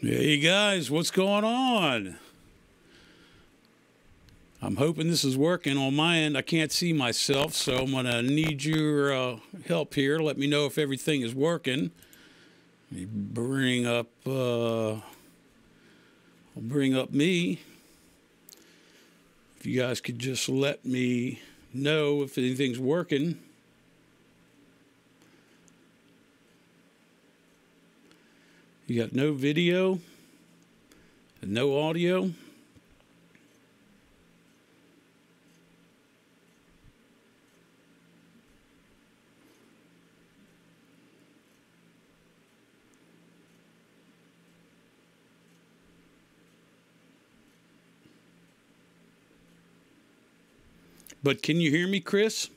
Hey guys, what's going on? I'm hoping this is working on my end. I can't see myself, so I'm gonna need your help here. Let me know if everything is working. Let me bring up. I'll bring up me. If you guys could just let me know if anything's working. You got no video and no audio. But can you hear me, Chris?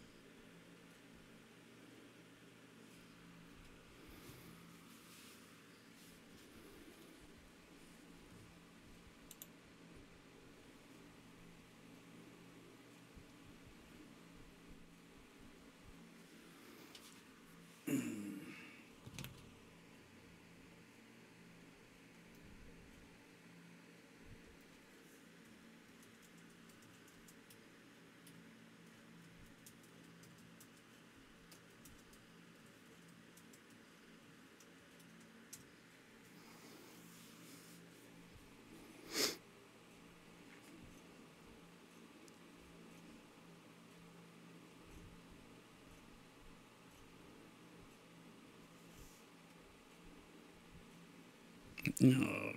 No.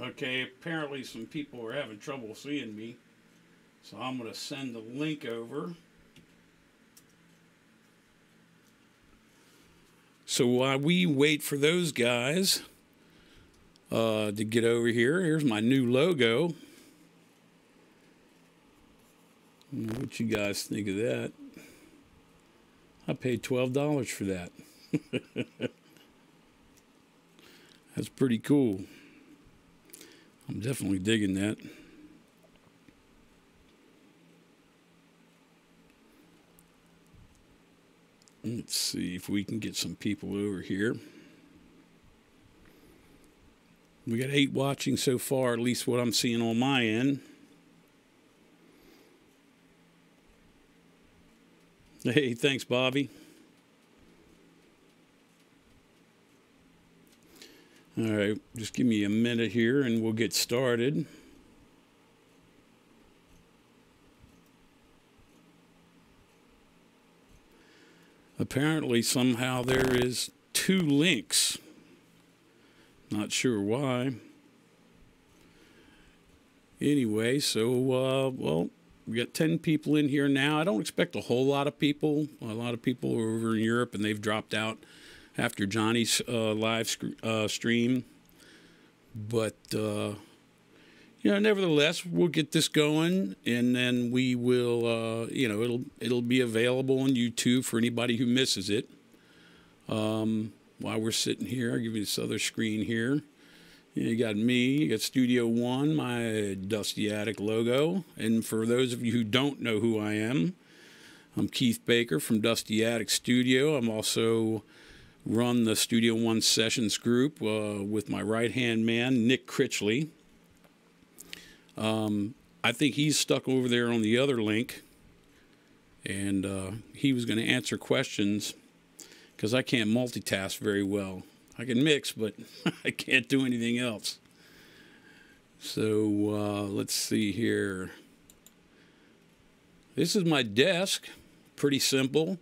Okay, apparently some people are having trouble seeing me, so I'm going to send the link over. So while we wait for those guys to get over here, here's my new logo. What you guys think of that? I paid $12 for that. That's pretty cool. I'm definitely digging that. Let's see if we can get some people over here. We got 8 watching so far, at least what I'm seeing on my end. Hey, thanks, Bobby. All right, just give me a minute here and we'll get started. Apparently, somehow there is 2 links. Not sure why. Anyway, so, well, we got 10 people in here now. I don't expect a whole lot of people. A lot of people are over in Europe and they've dropped out after Johnny's live stream. But, you know, nevertheless, we'll get this going, and then we will, you know, it'll be available on YouTube for anybody who misses it. While we're sitting here, I'll give you this other screen here. You got me, you got Studio One, my Dusty Attic logo. And for those of you who don't know who I am, I'm Keith Baker from Dusty Attic Studio. I'm also run the Studio One Sessions group with my right-hand man, Nick Critchley. I think he's stuck over there on the other link, and he was going to answer questions because I can't multitask very well. I can mix, but I can't do anything else. So let's see here. This is my desk. Pretty simple.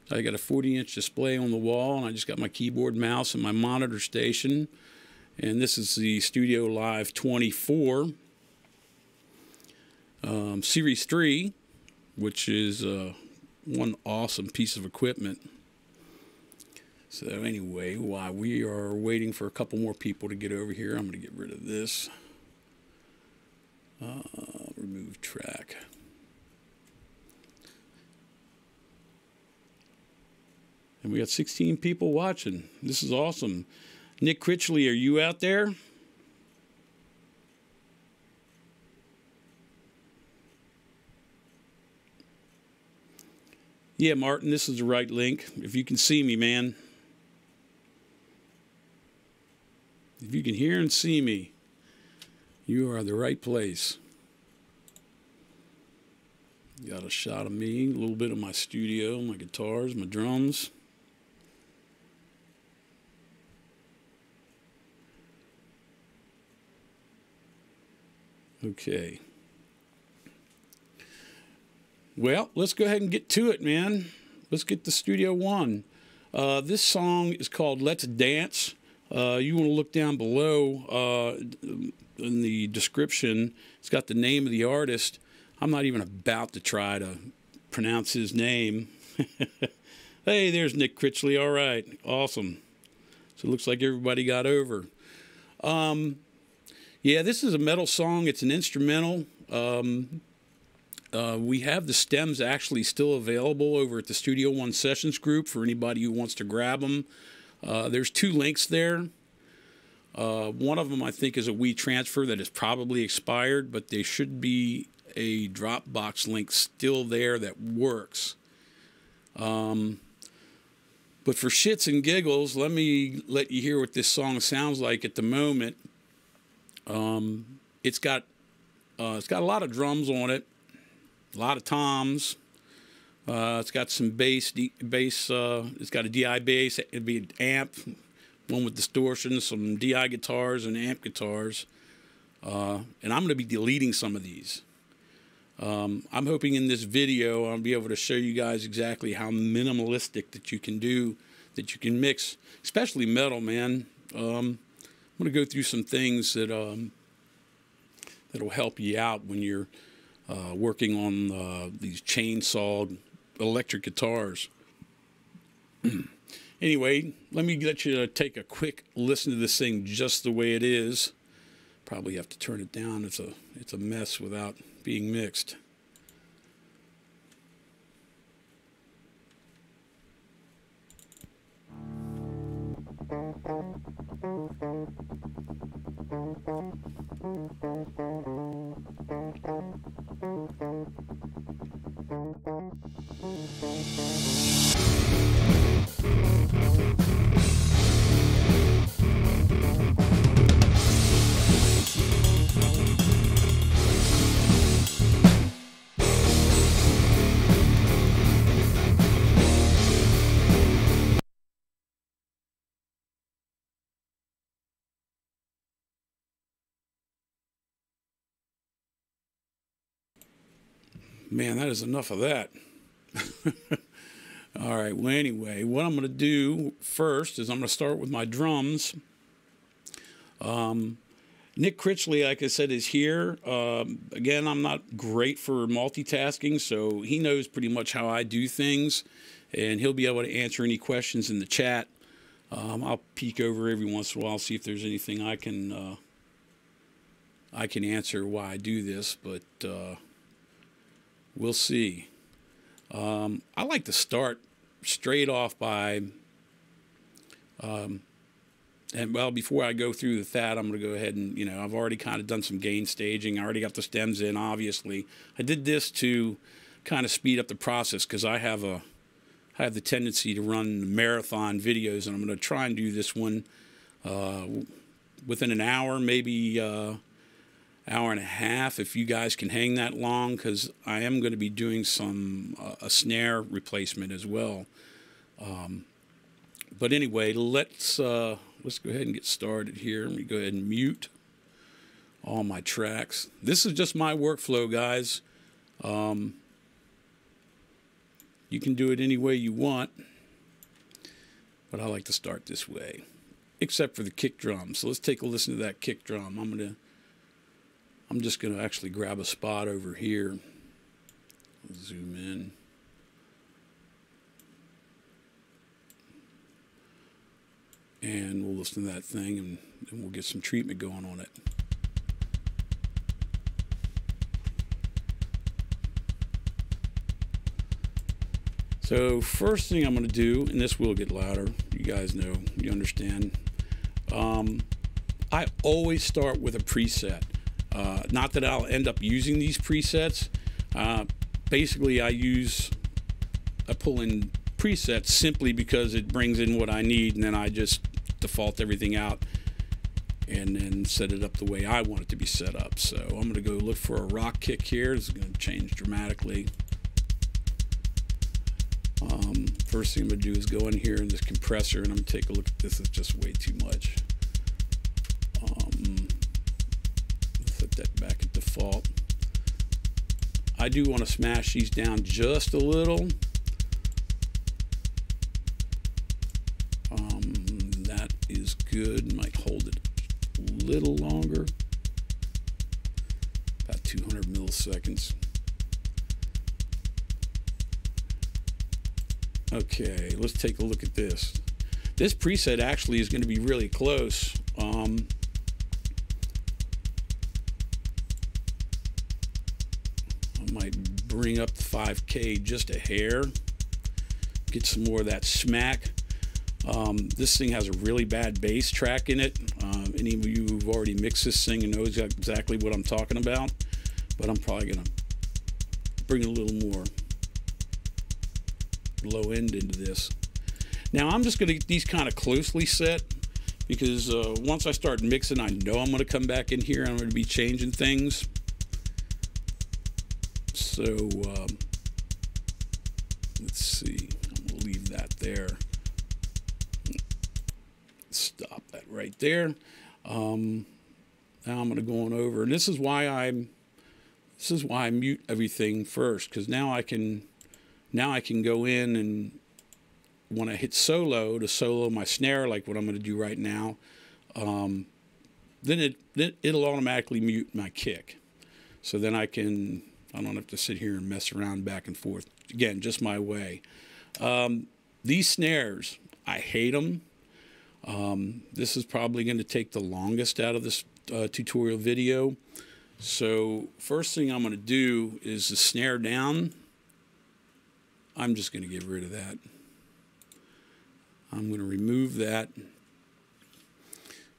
I got a 40-inch display on the wall, and I just got my keyboard, mouse, and my monitor station. And this is the Studio Live 24 Series 3, which is one awesome piece of equipment. So anyway, while we are waiting for a couple more people to get over here, I'm going to get rid of this. Remove track. And we got 16 people watching. This is awesome. Nick Critchley, are you out there? Yeah, Martin, this is the right link. If you can see me, man. If you can hear and see me, you are the right place. Got a shot of me, a little bit of my studio, my guitars, my drums. Okay. Well, let's go ahead and get to it, man. Let's get to Studio One. This song is called Let's Dance. You want to look down below in the description. It's got the name of the artist. I'm not even about to try to pronounce his name. Hey, there's Nick Critchley. All right. Awesome. So it looks like everybody got over. Yeah, this is a metal song. It's an instrumental. We have the stems actually still available over at the Studio One Sessions group for anybody who wants to grab them. There's 2 links there. One of them I think is a WeTransfer that is probably expired, but there should be a Dropbox link still there that works. But for shits and giggles, let me let you hear what this song sounds like at the moment. It's got a lot of drums on it, a lot of toms. It's got some bass. It's got a DI bass. It'd be an amp, one with distortion, some DI guitars and amp guitars. And I'm going to be deleting some of these. I'm hoping in this video I'll be able to show you guys exactly how minimalistic that you can do, that you can mix, especially metal, man. I'm going to go through some things that that'll help you out when you're working on these chainsaw electric guitars. Anyway, let me let you take a quick listen to this thing just the way it is. Probably have to turn it down. It's a mess without being mixed. Man, that is enough of that. All right, well, anyway, what I'm going to do first is I'm going to start with my drums. Nick Critchley, like I said, is here. Again, I'm not great for multitasking, so he knows pretty much how I do things, and he'll be able to answer any questions in the chat. I'll peek over every once in a while, see if there's anything I can answer why I do this, but we'll see. I like to start straight off by, and well, before I go through with that, I'm going to go ahead and, I've already kind of done some gain staging. I already got the stems in, obviously. I did this to kind of speed up the process because I have the tendency to run marathon videos, and I'm going to try and do this one within an hour, maybe hour and a half, if you guys can hang that long, because I am going to be doing some a snare replacement as well. But anyway, let's go ahead and get started here. Let me go ahead and mute all my tracks. This is just my workflow, guys. You can do it any way you want, but I like to start this way. except for the kick drum. So let's take a listen to that kick drum. I'm just gonna actually grab a spot over here. Zoom in. And we'll listen to that thing, and we'll get some treatment going on it. So first thing I'm going to do, and this will get louder, you guys know, you understand. I always start with a preset. Not that I'll end up using these presets. Basically, I pull in presets simply because it brings in what I need, and then I just default everything out and then set it up the way I want it to be set up. So I'm going to go look for a rock kick here. This is going to change dramatically. First thing I'm going to do is go in here in this compressor, and I'm going to take a look at this. It's just way too much. Set that back at default. I do want to smash these down just a little. That is good. Might hold it a little longer. About 200 milliseconds. Okay, let's take a look at this. This preset actually is going to be really close. I might bring up the 5K just a hair. Get some more of that smack. This thing has a really bad bass track in it. Any of you who've already mixed this thing and knows exactly what I'm talking about. But I'm probably going to bring a little more low end into this. Now I'm just going to get these kind of closely set, because once I start mixing, I know I'm going to come back in here and I'm going to be changing things. So let's see, I'm going to leave that there. Stop that right there. Now I'm going to go on over, and this is why I mute everything first, because now I can go in, and when I hit solo to solo my snare, like what I'm going to do right now, then it'll automatically mute my kick. So then I don't have to sit here and mess around back and forth. Again, just my way. These snares, I hate them. This is probably going to take the longest out of this tutorial video. So first thing I'm going to do is the snare down. I'm just going to get rid of that. I'm going to remove that.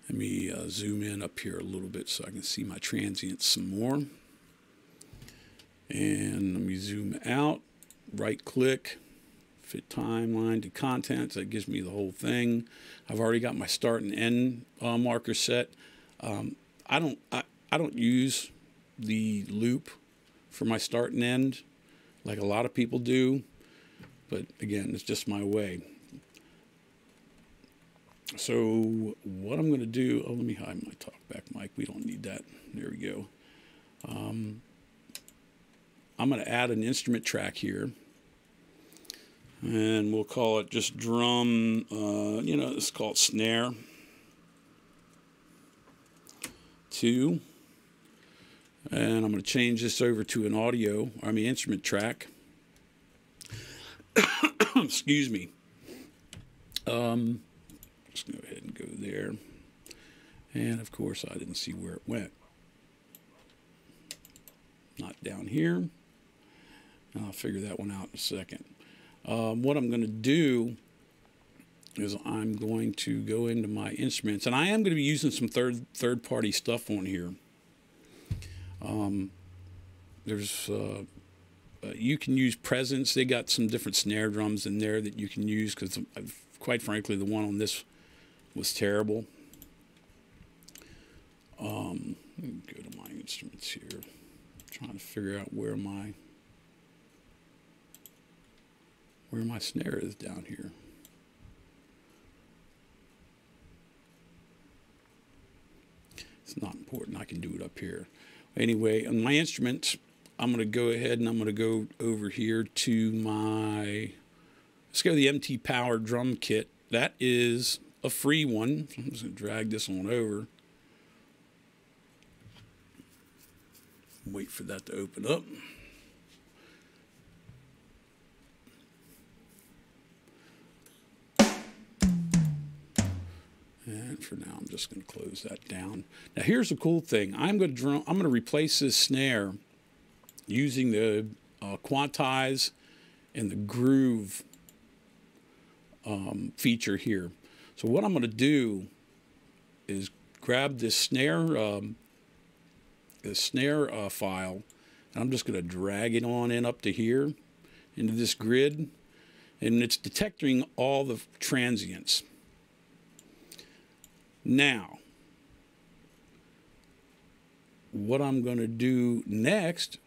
Let me zoom in up here a little bit so I can see my transients some more. And let me zoom out, right click, fit timeline to contents. That gives me the whole thing. I've already got my start and end marker set. I don't use the loop for my start and end like a lot of people do. But again, it's just my way. So what I'm going to do, let me hide my talkback mic. We don't need that. There we go. I'm going to add an instrument track here. And we'll call it just drum, let's call it snare 2. And I'm going to change this over to an instrument track. Excuse me. Let's go ahead and go there. And of course, I didn't see where it went. Not down here. And I'll figure that one out in a second. What I'm going to do is I'm going to go into my instruments, and I am going to be using some third-party stuff on here. You can use Presence. They got some different snare drums in there that you can use, because quite frankly, the one on this was terrible. Let me go to my instruments here. I'm trying to figure out where my snare is down here. It's not important. I can do it up here. Anyway, on my instruments, I'm going to go ahead and I'm going to go over here to let's go to the MT Power drum kit. That is a free one. So I'm just going to drag this on over. Wait for that to open up. And for now, I'm just going to close that down. Now, here's the cool thing. I'm going to replace this snare using the quantize and the groove feature here. So what I'm going to do is grab this snare file, and I'm just going to drag it on in up to here into this grid, and it's detecting all the transients. Now, what I'm going to do next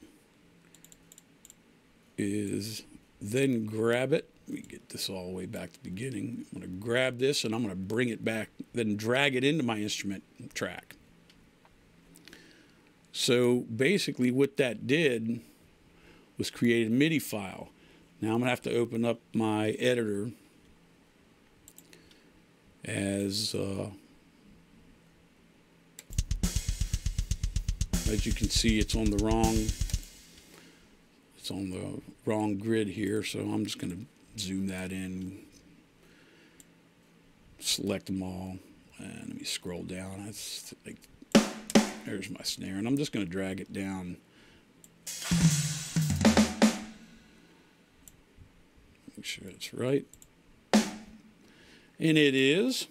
is then grab it. Let me get this all the way back to the beginning. I'm going to grab this and I'm going to bring it back, then drag it into my instrument track. So basically what that did was create a MIDI file. Now I'm going to have to open up my editor as you can see, it's on the wrong grid here, so I'm just going to zoom that in, select them all, and let me scroll down. That's like, there's my snare, and I'm just going to drag it down. Make sure it's right, and it is.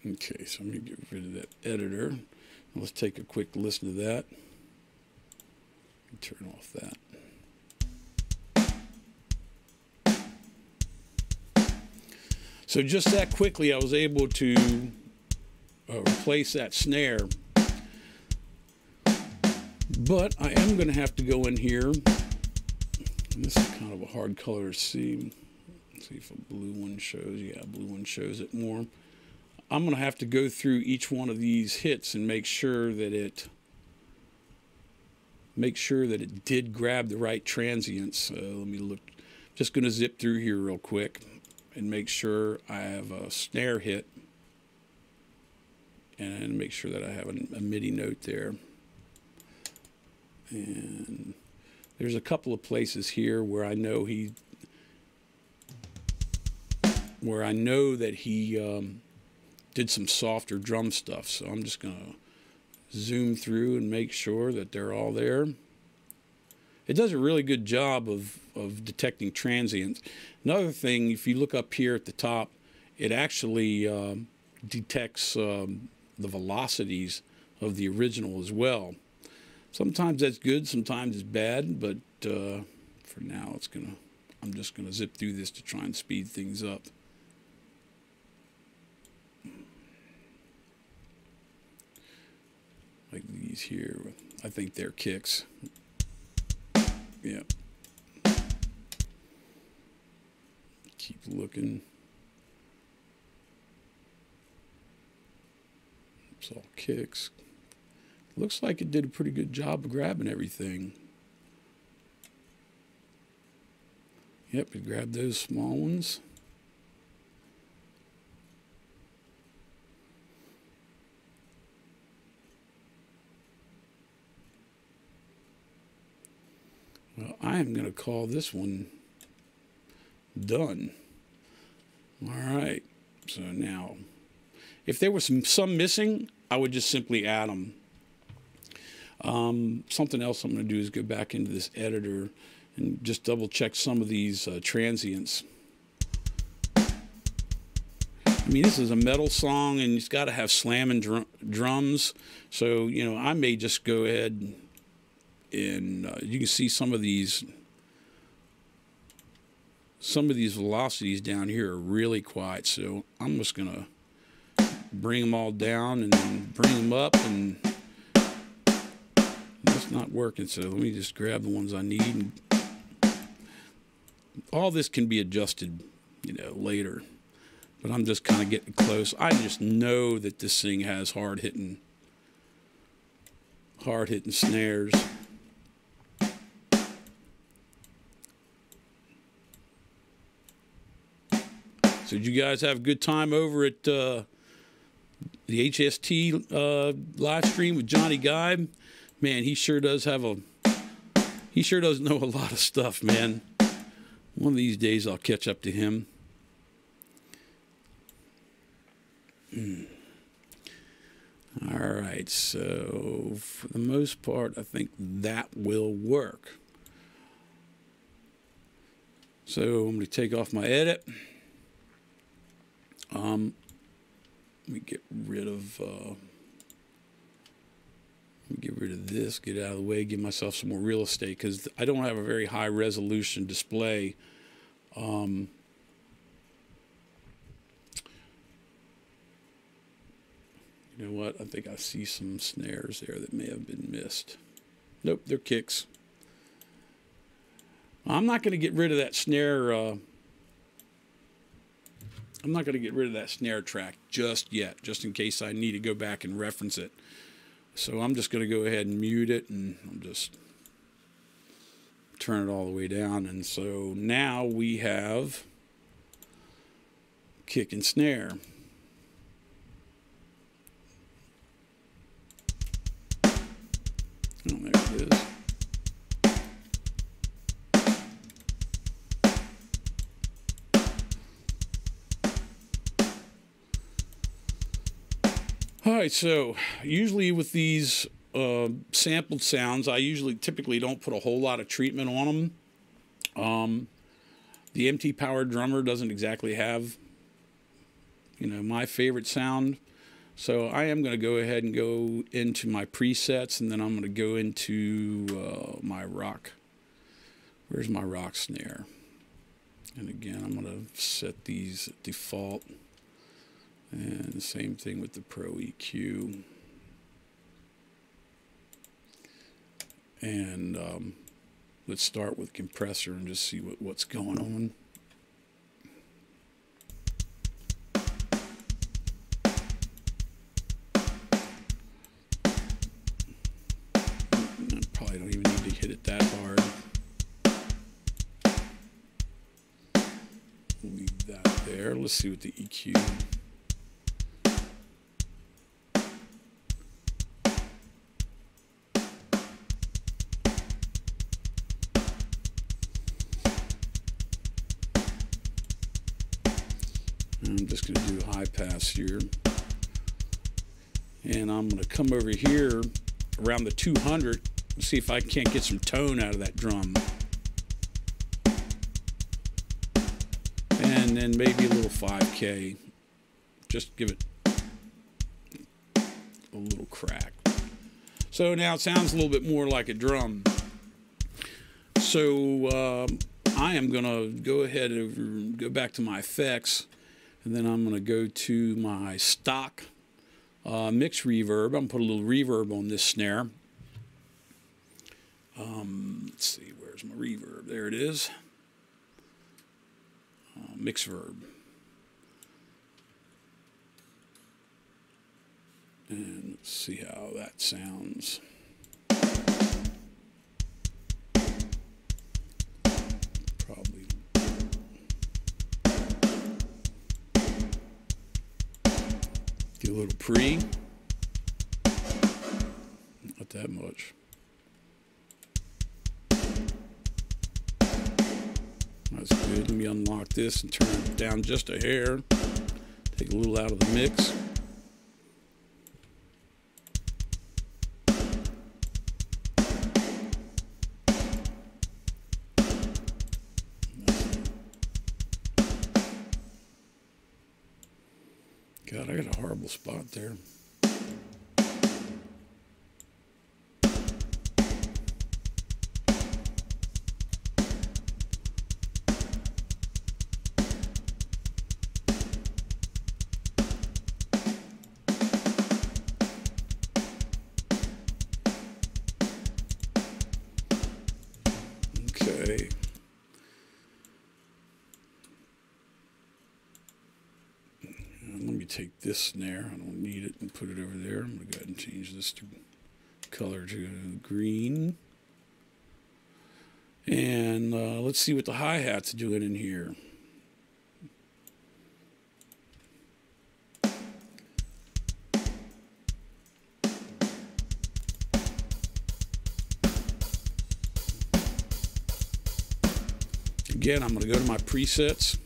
Okay, so let me get rid of that editor. Let's take a quick listen to that. Turn off that. So just that quickly, I was able to replace that snare. But I am going to have to go in here. And this is kind of a hard color to see. Let's see if a blue one shows. Yeah, blue one shows it more. I'm going to have to go through each one of these hits and make sure that it did grab the right transients. Let me look. Just going to zip through here real quick and make sure I have a snare hit and make sure that I have a MIDI note there. And there's a couple of places here where I know that he did some softer drum stuff, so I'm just going to zoom through and make sure that they're all there. It does a really good job of detecting transients. Another thing, if you look up here at the top, it actually detects the velocities of the original as well. Sometimes that's good, sometimes it's bad, but for now I'm just gonna zip through this to try and speed things up. Like these here, I think they're kicks. Yeah. Keep looking. It's all kicks. Looks like it did a pretty good job of grabbing everything. Yep, it grabbed those small ones. Well, I am going to call this one done. All right. So now, if there was some missing, I would just simply add them. Something else I'm going to do is go back into this editor and just double check some of these transients. I mean, this is a metal song, and it's got to have slamming drums. So, you know, I may just go ahead and you can see some of these velocities down here are really quiet. So I'm just going to bring them all down and then bring them up, and it's not working. So let me just grab the ones I need. And all this can be adjusted, you know, later. But I'm just kind of getting close. I just know that this thing has hard hitting snares. So did you guys have a good time over at the HST live stream with Johnny Guy? Man, he sure does have a... He sure does know a lot of stuff, man. One of these days I'll catch up to him. All right, so for the most part, I think that will work. So I'm going to take off my edit. Let me get rid of this, get out of the way, give myself some more real estate, because I don't have a very high resolution display. You know what? I think I see some snares there that may have been missed. Nope, they're kicks. I'm not going to get rid of that snare. I'm not going to get rid of that snare track just yet, just in case I need to go back and reference it. So I'm just going to go ahead and mute it, and I'll just turn it all the way down. And so now we have kick and snare. Oh, there it is. All right, so usually with these sampled sounds, I typically don't put a whole lot of treatment on them. The MT Power Drummer doesn't exactly have, you know, my favorite sound. So I am going to go ahead and go into my presets, and then I'm going to go into my rock. Where's my rock snare? And again, I'm going to set these at default. And the same thing with the Pro EQ. And let's start with compressor and just see what's going on. Probably don't even need to hit it that hard. Leave that there. Let's see what the EQ. I'm just going to do high pass here. And I'm going to come over here around the 200 and see if I can't get some tone out of that drum. And then maybe a little 5K. Just give it a little crack. So now it sounds a little bit more like a drum. So I am going to go ahead and go back to my effects. And then I'm going to go to my stock mix reverb. I'm going to put a little reverb on this snare. Let's see, where's my reverb? There it is. Mix verb. And let's see how that sounds. Probably. Do a little pre. Not that much. That's good. Let me unlock this and turn it down just a hair. Take a little out of the mix. God, I got a horrible spot there. Okay. Let me take this snare, I don't need it, and put it over there. I'm going to go ahead and change this to color to green. And let's see what the hi-hat's doing in here. Again, I'm going to go to my presets.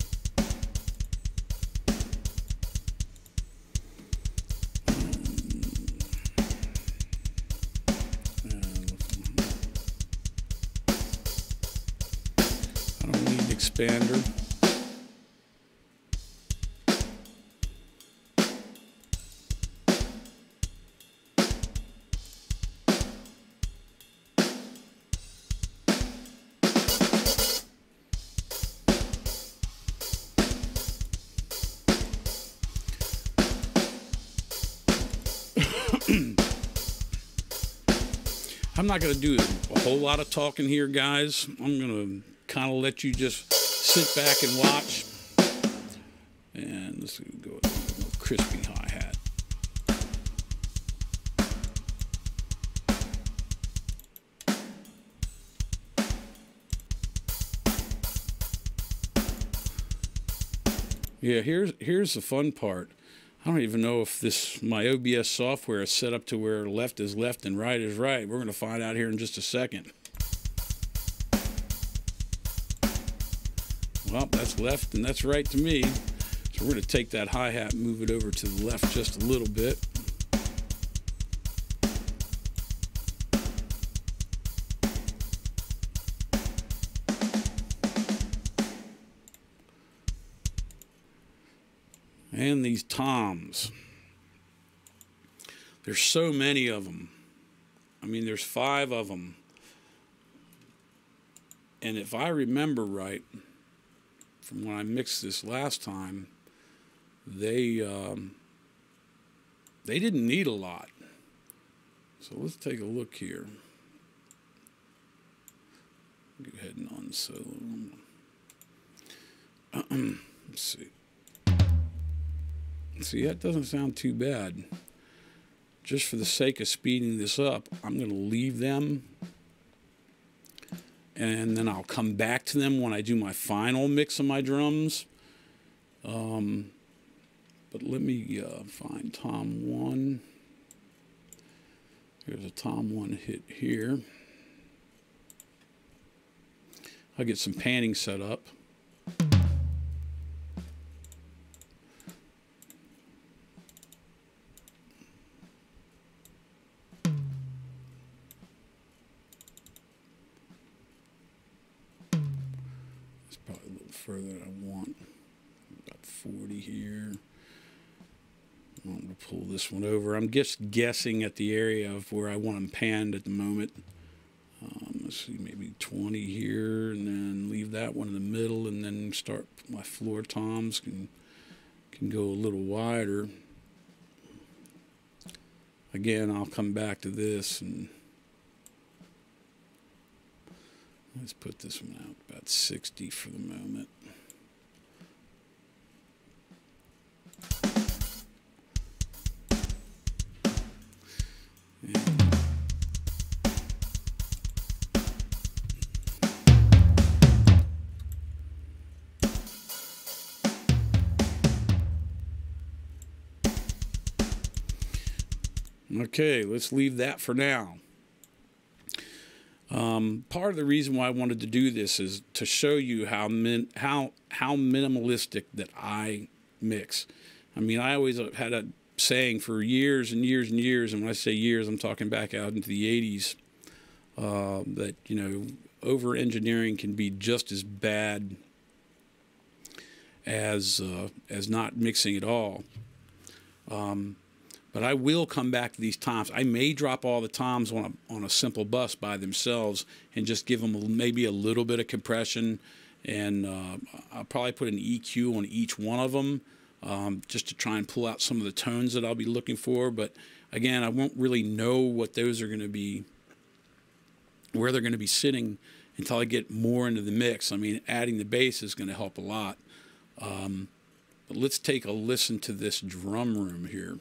I don't need an expander. I'm not going to do a whole lot of talking here, guys. I'm going to kind of let you just sit back and watch. And let's go with a little crispy hi-hat. Yeah, here's the fun part. I don't even know if my OBS software is set up to where left is left and right is right. We're going to find out here in just a second. Well, that's left and that's right to me. So we're going to take that hi-hat and move it over to the left just a little bit. And these toms. There's so many of them. I mean, there's 5 of them. And if I remember right, from when I mixed this last time, they didn't need a lot. So let's take a look here. Go ahead and unsolo. Let's see. See, that doesn't sound too bad. Just for the sake of speeding this up, I'm going to leave them. And then I'll come back to them when I do my final mix of my drums. But let me find Tom 1. Here's a Tom 1 hit here. I'll get some panning set up. Further than I want. About 40 here. I'm going to pull this one over. I'm just guessing at the area of where I want them panned at the moment. Let's see, maybe 20 here, and then leave that one in the middle, and then start my floor toms can go a little wider. Again, I'll come back to this and let's put this one out about 60 for the moment. Okay, let's leave that for now. Part of the reason why I wanted to do this is to show you how minimalistic that I mix. I mean, I always had a saying for years and years and years, and when I say years, I'm talking back out into the 80s, that, you know, over-engineering can be just as bad as not mixing at all. But I will come back to these toms. I may drop all the toms on a simple bus by themselves and just give them maybe a little bit of compression. And I'll probably put an EQ on each one of them just to try and pull out some of the tones that I'll be looking for. But again, I won't really know what those are going to be, where they're going to be sitting until I get more into the mix. I mean, adding the bass is going to help a lot. But let's take a listen to this drum room here.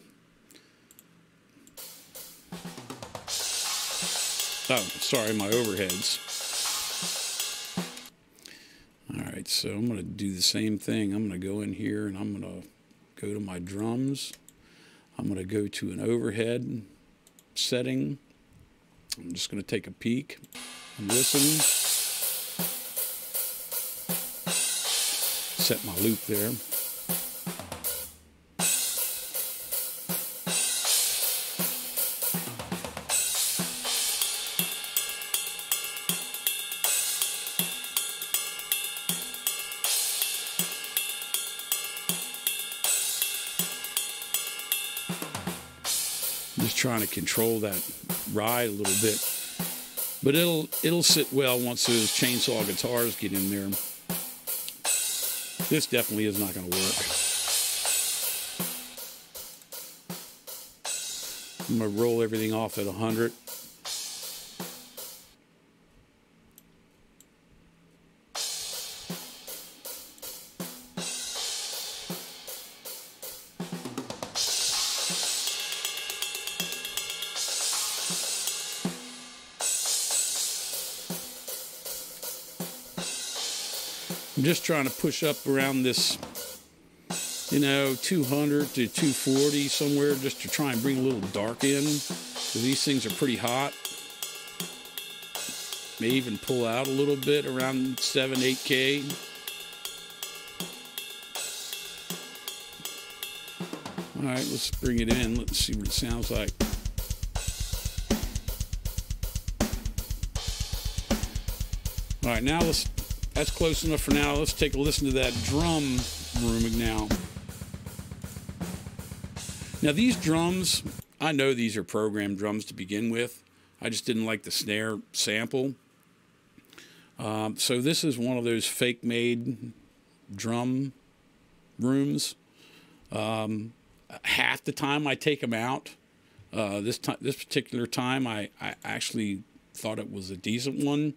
Oh, sorry, my overheads. All right, so I'm going to do the same thing. I'm going to go in here and I'm going to go to my drums. I'm going to go to an overhead setting. I'm just going to take a peek and listen. set my loop there. Just trying to control that ride a little bit, but it'll sit well once those chainsaw guitars get in there. This definitely is not going to work. I'm going to roll everything off at 100. I'm just trying to push up around this, 200 to 240 somewhere, just to try and bring a little dark in, because these things are pretty hot. May even pull out a little bit around 7, 8K. All right, let's bring it in. Let's see what it sounds like. All right, now that's close enough for now. Let's take a listen to that drum room now. Now these drums, I know these are programmed drums to begin with. I just didn't like the snare sample. So this is one of those fake-made drum rooms. Half the time I take them out. This particular time, I actually thought it was a decent one.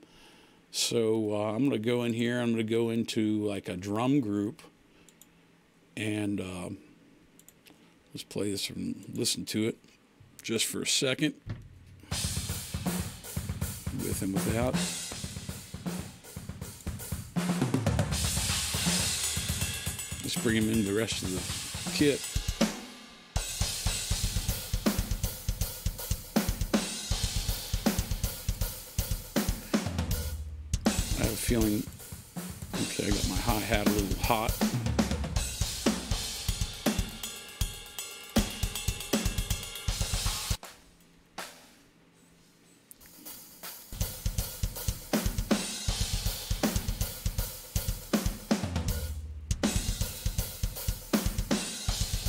So I'm going to go in here. I'm going to go into like a drum group, and let's play this and listen to it just for a second, with and without. Let's bring him in the rest of the kit. Feeling okay. I got my hi-hat a little hot.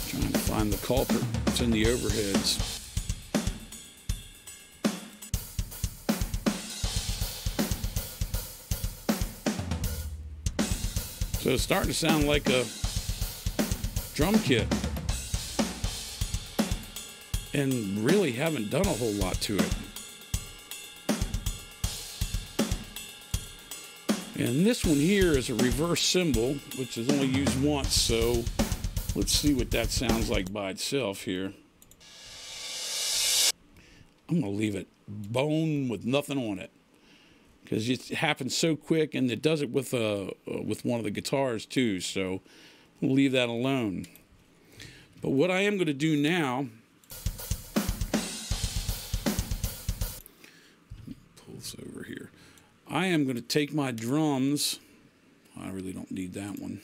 Trying to find the culprit. It's in the overheads. So it's starting to sound like a drum kit, and really haven't done a whole lot to it. And this one here is a reverse cymbal, which is only used once, so let's see what that sounds like by itself here. I'm going to leave it bone with nothing on it, because it happens so quick, and it does it with one of the guitars too, so we'll leave that alone. But what I am going to do now, pull this over here, I am going to take my drums, I really don't need that one,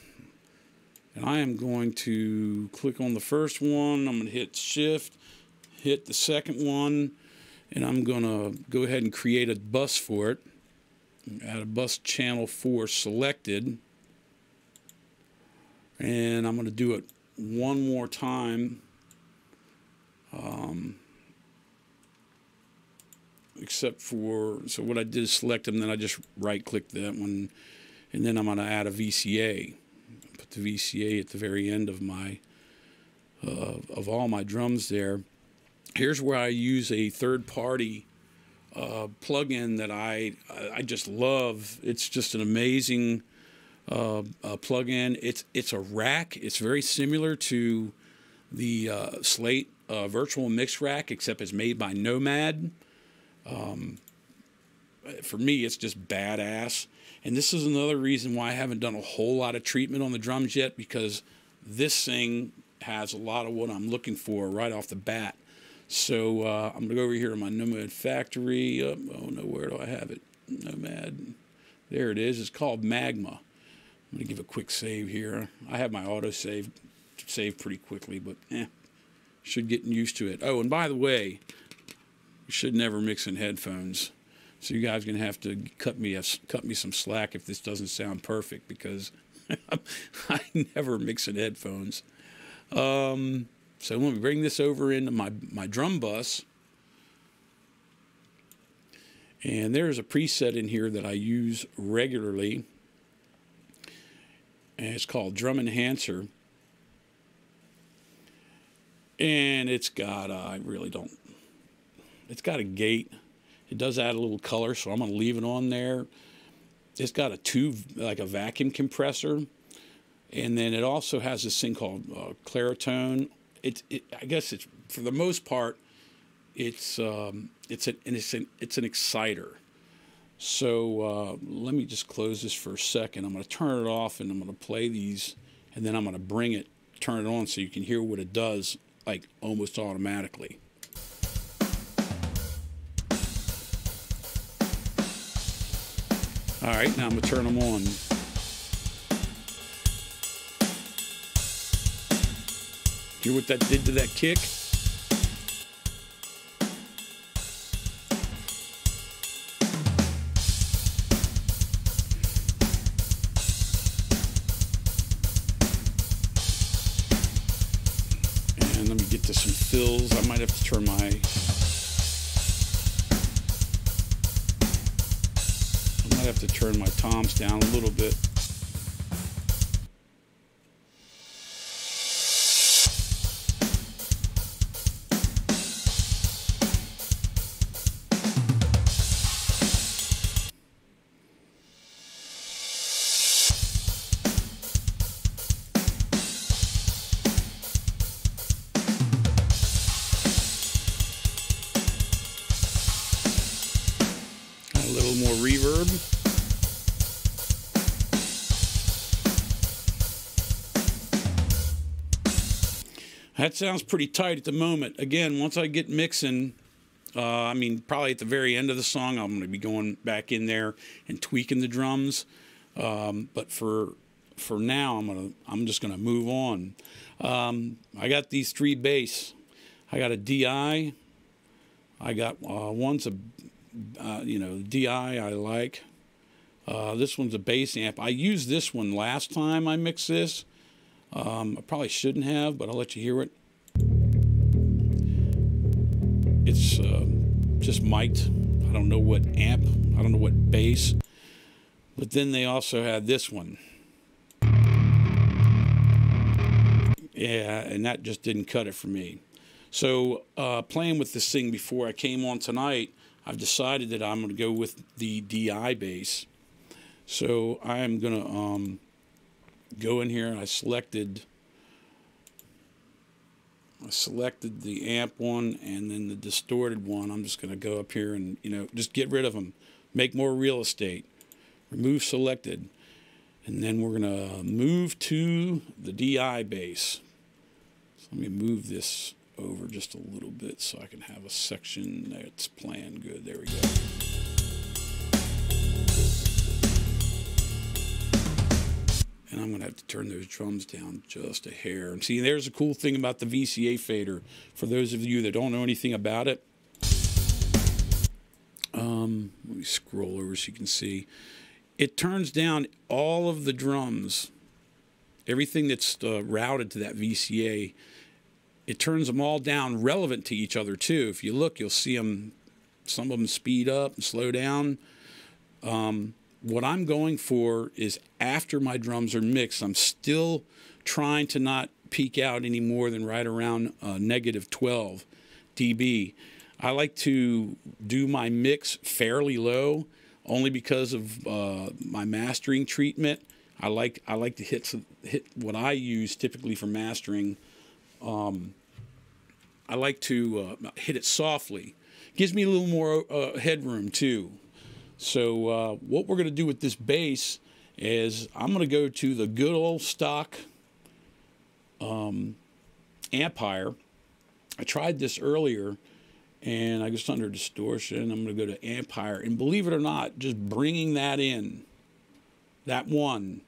and I am going to click on the first one. I'm going to hit shift, hit the second one, and I'm going to go ahead and create a bus for it. Add a bus channel 4 selected, and I'm going to do it one more time, except for, so what I did is select them, then I just right click that one, and then I'm going to add a VCA. Put the VCA at the very end of my of all my drums there. Here's where I use a third-party plug-in that I just love. It's just an amazing plug-in. It's a rack. It's very similar to the Slate virtual mix rack, except it's made by Nomad. For me, it's just badass. And this is another reason why I haven't done a whole lot of treatment on the drums yet, because this thing has a lot of what I'm looking for right off the bat. So I'm going to go over here to my Nomad factory. Oh no, where do I have it? Nomad. There it is. It's called Magma. I'm going to give a quick save here. I have my auto save pretty quickly, but should get used to it. Oh, and by the way, you should never mix in headphones. So you guys are going to have to cut me some slack if this doesn't sound perfect, because I never mix in headphones. So let me bring this over into my drum bus. And there's a preset in here that I use regularly. And it's called Drum Enhancer. And it's got, it's got a gate. It does add a little color, so I'm going to leave it on there. It's got a tube, like a vacuum compressor. And then it also has this thing called Claritone. I guess it's, for the most part, it's an exciter. So let me just close this for a second. I'm going to turn it off, and I'm going to play these, and then I'm going to bring it, turn it on, so you can hear what it does, like almost automatically. All right, now I'm going to turn them on. Hear what that did to that kick? And let me get to some fills. I might have to turn my toms down a little bit. A little more reverb. That sounds pretty tight at the moment. Again, once I get mixing, I mean, probably at the very end of the song, I'm going to be going back in there and tweaking the drums. But for now, I'm just going to move on. I got these three bass. I got a DI. I got one's a DI I like. This one's a bass amp. I used this one last time I mixed this. I probably shouldn't have, but I'll let you hear it. It's just mic'd. I don't know what amp, I don't know what bass. But then they also had this one. Yeah, and that just didn't cut it for me. So playing with this thing before I came on tonight, I've decided that I'm going to go with the DI bass. So I am going to go in here, and I selected the amp one and then the distorted one. I'm just going to go up here and, just get rid of them. Make more real estate. Remove selected. And then we're going to move to the DI bass. So let me move this over just a little bit so I can have a section that's playing good. There we go. And I'm going to have to turn those drums down just a hair. And see, there's a cool thing about the VCA fader. For those of you that don't know anything about it, let me scroll over so you can see. It turns down all of the drums, everything that's routed to that VCA. It turns them all down relevant to each other, too. If you look, you'll see them, some of them speed up and slow down. What I'm going for is after my drums are mixed, I'm still trying to not peak out any more than right around -12 dB. I like to do my mix fairly low, only because of my mastering treatment. I like to hit what I use typically for mastering. I like to hit it softly. Gives me a little more headroom too. So what we're going to do with this bass is I'm going to go to the good old stock amplifier. I tried this earlier, and I just under distortion. I'm going to go to amplifier, and believe it or not, just bringing that in, that one,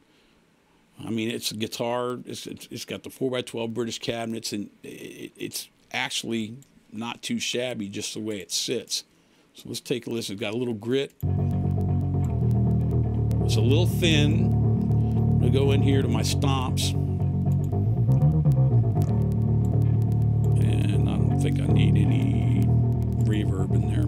I mean, it's a guitar. It's got the 4x12 British cabinets, and it's actually not too shabby just the way it sits. So let's take a listen. It's got a little grit. It's a little thin. I'm going to go in here to my stomps. And I don't think I need any reverb in there.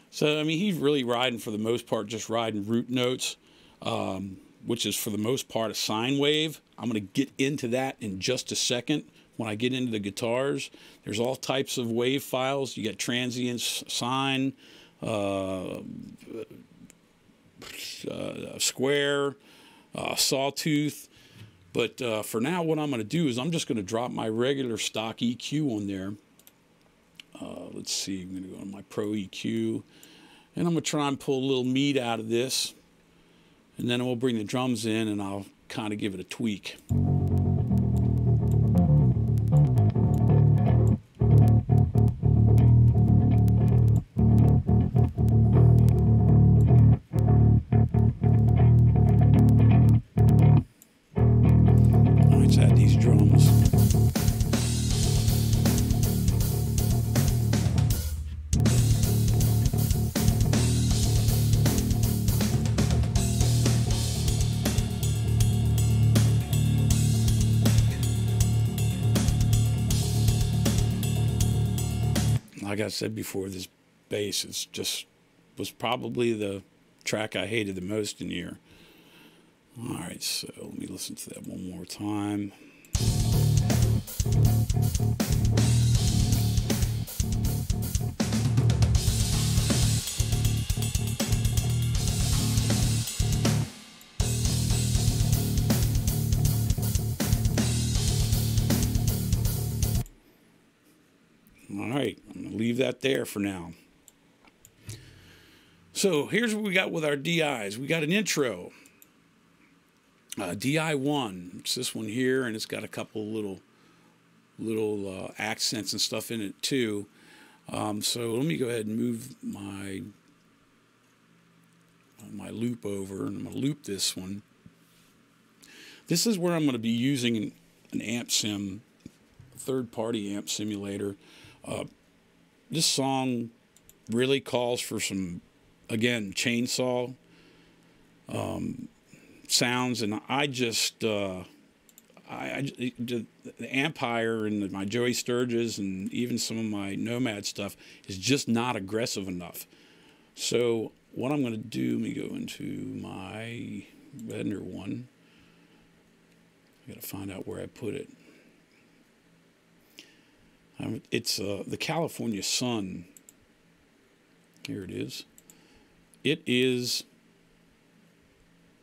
So, I mean, he's really riding, for the most part, just riding root notes, which is, for the most part, a sine wave. I'm going to get into that in just a second when I get into the guitars. There's all types of wave files. You got transients, sine, square, sawtooth. But for now, what I'm going to do is I'm just going to drop my regular stock EQ on there. Let's see, I'm going to go to my Pro EQ, and I'm going to try and pull a little meat out of this, and then we'll bring the drums in, and I'll kind of give it a tweak. Let's add these drums. Like I said before, this bass was probably the track I hated the most in here. All right, so let me listen to that one more time. All right, I'm going to leave that there for now. So here's what we got with our DIs. We got an intro. DI1, it's this one here, and it's got a couple little accents and stuff in it too. So let me go ahead and move my loop over, and I'm going to loop this one. This is where I'm going to be using an amp sim, third-party amp simulator. This song really calls for some, again, chainsaw sounds, and I just the Empire and my Joey Sturges and even some of my Nomad stuff is just not aggressive enough. So what I'm going to do, let me go into my Redner one. I got to find out where I put it. It's the California Sun. Here it is. It is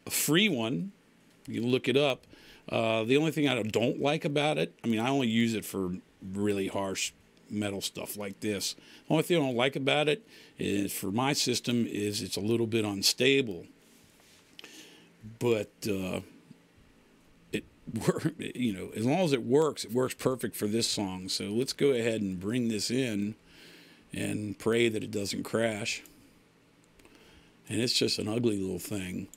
a free one. You can look it up. The only thing I don't like about it, I mean, I only use it for really harsh metal stuff like this. The only thing I don't like about it is, for my system, is it's a little bit unstable. But you know, as long as it works perfect for this song. So let's go ahead and bring this in and pray that it doesn't crash. And it's just an ugly little thing,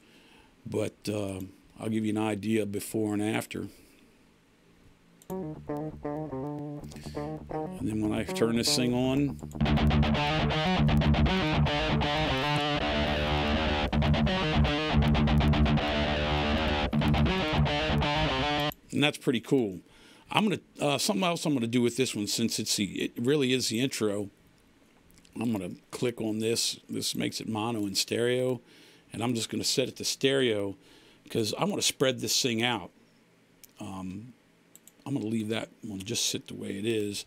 but I'll give you an idea before and after. And then when I turn this thing on, and that's pretty cool. I'm gonna something else I'm gonna do with this one, since it really is the intro. I'm gonna click on this. This makes it mono and stereo, and I'm just gonna set it to stereo because I want to spread this thing out. I'm gonna leave that one just sit the way it is.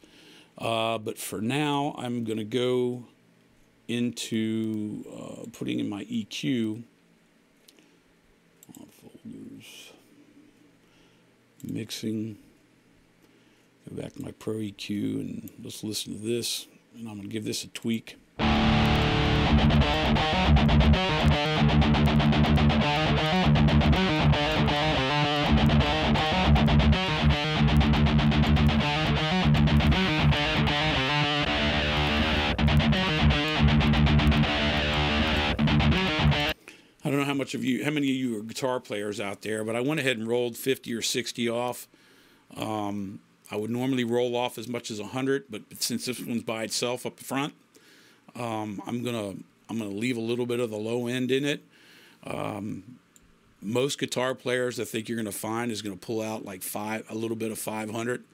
But for now, I'm gonna go into putting in my EQ folders. Mixing, go back to my Pro EQ, and let's listen to this, and I'm going to give this a tweak. I don't know how many of you are guitar players out there, but I went ahead and rolled 50 or 60 off. I would normally roll off as much as 100, but since this one's by itself up front, I'm gonna leave a little bit of the low end in it. Most guitar players, I think you're gonna find, is gonna pull out like a little bit of 500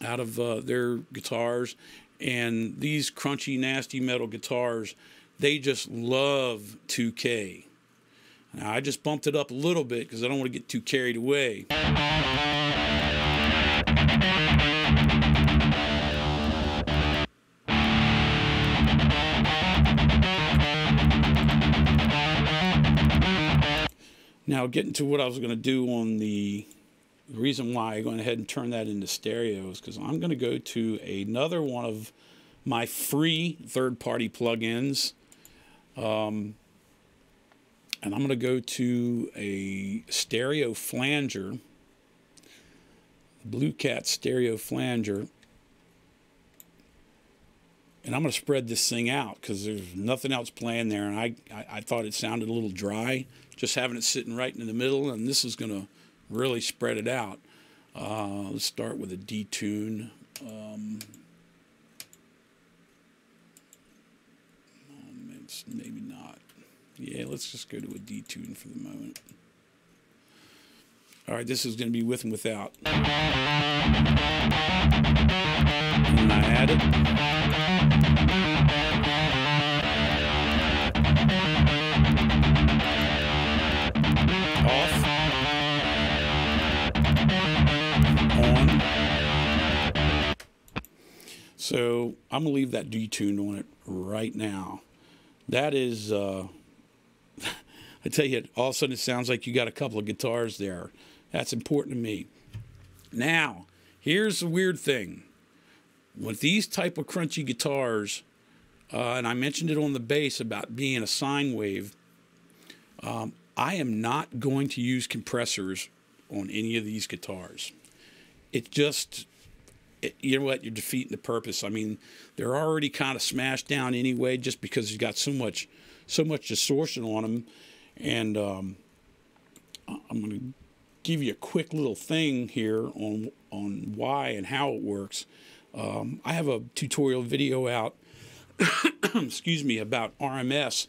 out of their guitars. And these crunchy, nasty metal guitars, they just love 2K. Now, I just bumped it up a little bit because I don't want to get too carried away. Now, getting to what I was going to do on the reason why I went ahead and turn that into stereo is because I'm going to go to another one of my free third-party plugins. And I'm going to go to a stereo flanger, Blue Cat stereo flanger. And I'm going to spread this thing out because there's nothing else playing there. And I thought it sounded a little dry, just having it sitting right in the middle. And this is going to really spread it out. Let's start with a detune. Maybe not. Yeah, let's just go to a detune for the moment. All right, this is going to be with and without. And I add it. Off. On. So I'm going to leave that detune on it right now. That is, I tell you, all of a sudden it sounds like you got a couple of guitars there. That's important to me. Now, here's the weird thing. With these type of crunchy guitars, and I mentioned it on the bass about being a sine wave, I am not going to use compressors on any of these guitars. It just... you know what? You're defeating the purpose. I mean, they're already kind of smashed down anyway, just because you've got so much distortion on them. And I'm going to give you a quick little thing here on why and how it works. I have a tutorial video out, excuse me, about RMS,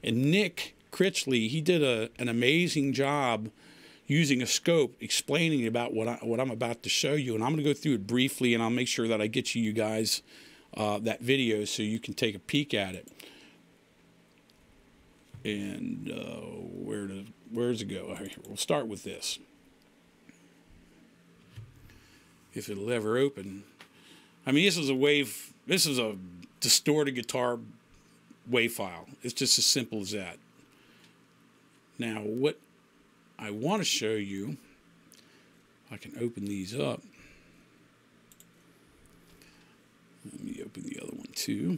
and Nick Critchley, he did an amazing job using a scope, explaining about what I'm about to show you. And I'm going to go through it briefly, and I'll make sure that I get you guys that video so you can take a peek at it. And where's it go? Here, we'll start with this. If it'll ever open. I mean, this is a distorted guitar wave file. It's just as simple as that. Now, what I want to show you, I can open these up. Let me open the other one too.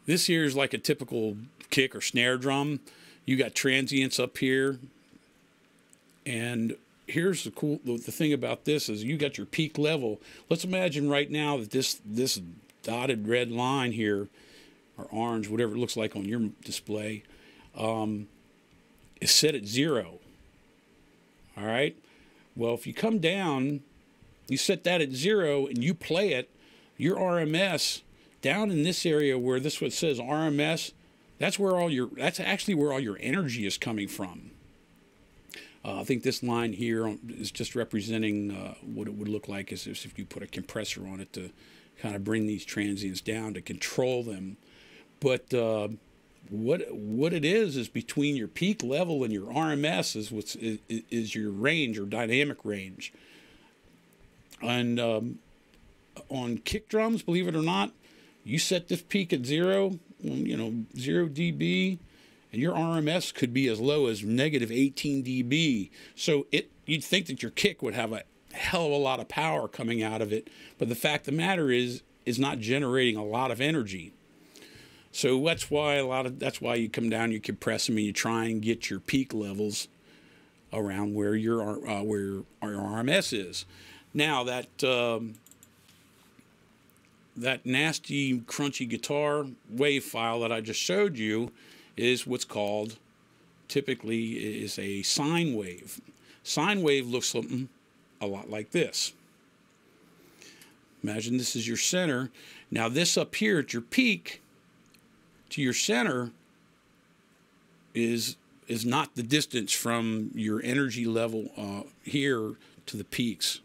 This here is like a typical kick or snare drum. You got transients up here. And here's the thing about this is you got your peak level. Let's imagine right now that this dotted red line here, or orange, whatever it looks like on your display, is set at 0. All right. Well, if you come down, you set that at 0 and you play it, your RMS down in this area where this one says RMS, that's actually where all your energy is coming from. I think this line here is just representing what it would look like as if you put a compressor on it to kind of bring these transients down to control them. But what it is between your peak level and your RMS is your range or dynamic range. And on kick drums, believe it or not, you set this peak at 0, 0 dB, and your RMS could be as low as negative 18 dB. So you'd think that your kick would have a hell of a lot of power coming out of it, but the fact of the matter is not generating a lot of energy. So that's why you come down, you compress them, and you try and get your peak levels around where your RMS is. Now that that nasty, crunchy guitar wave file that I just showed you is what's called, typically, is a sine wave. Sine wave looks something a lot like this. Imagine this is your center. Now this up here at your peak to your center is not the distance from your energy level here to the peaks,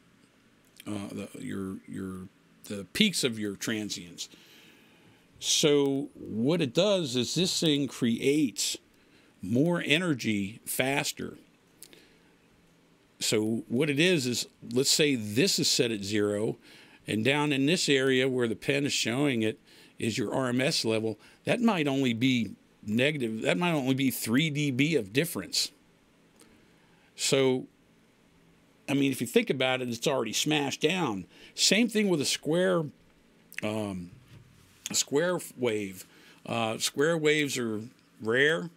the peaks of your transients. So what it does is this thing creates more energy faster. So what it is let's say this is set at 0, and down in this area where the pen is showing it is your RMS level. That might only be negative. That might only be 3 dB of difference. So, I mean, if you think about it, it's already smashed down. Same thing with a square wave. Square waves are rare.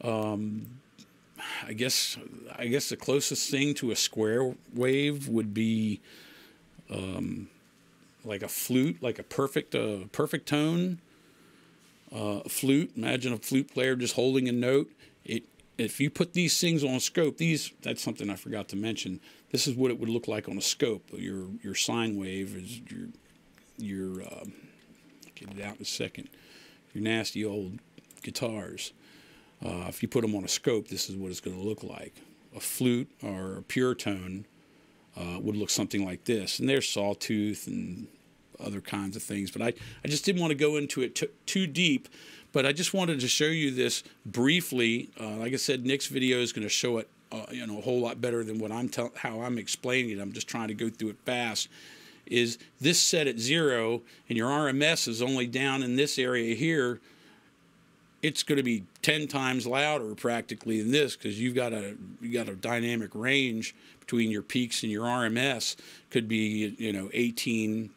I guess the closest thing to a square wave would be like a flute, like a perfect tone flute. Imagine a flute player just holding a note. If you put these things on a scope, that's something I forgot to mention. This is what it would look like on a scope. Your sine wave is your get it out in a second. Your nasty old guitars. If you put them on a scope, this is what it's going to look like. A flute or a pure tone would look something like this. And there's sawtooth and other kinds of things. But I just didn't want to go into it too deep. But I just wanted to show you this briefly. Like I said, Nick's video is going to show it a whole lot better than what how I'm explaining it. I'm just trying to go through it fast. Is this set at 0 and your RMS is only down in this area here, it's going to be 10 times louder practically than this, because you got a dynamic range between your peaks and your RMS. Could be 18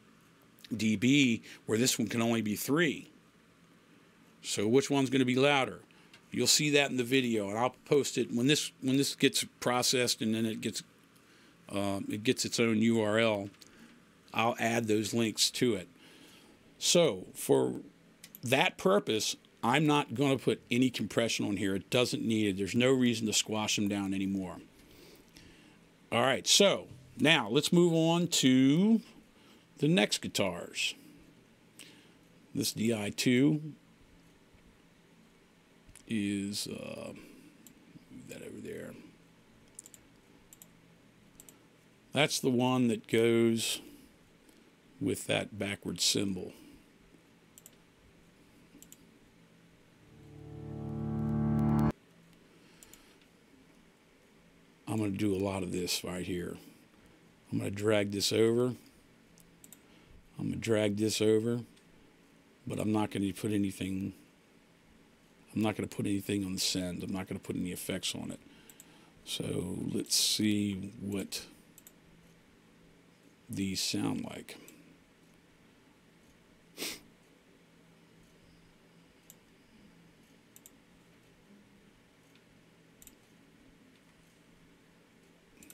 dB, where this one can only be 3. So which one's going to be louder? You'll see that in the video, and I'll post it when this gets processed and then it gets its own URL. I'll add those links to it. So for that purpose, I'm not going to put any compression on here. It doesn't need it. There's no reason to squash them down anymore. All right, so now let's move on to the next guitars. This DI2 is move that over there. That's the one that goes with that backward cymbal. I'm going to do a lot of this right here. I'm going to drag this over. I'm going to drag this over, but I'm not going to put anything. I'm not going to put anything on the send. I'm not going to put any effects on it. So let's see what these sound like.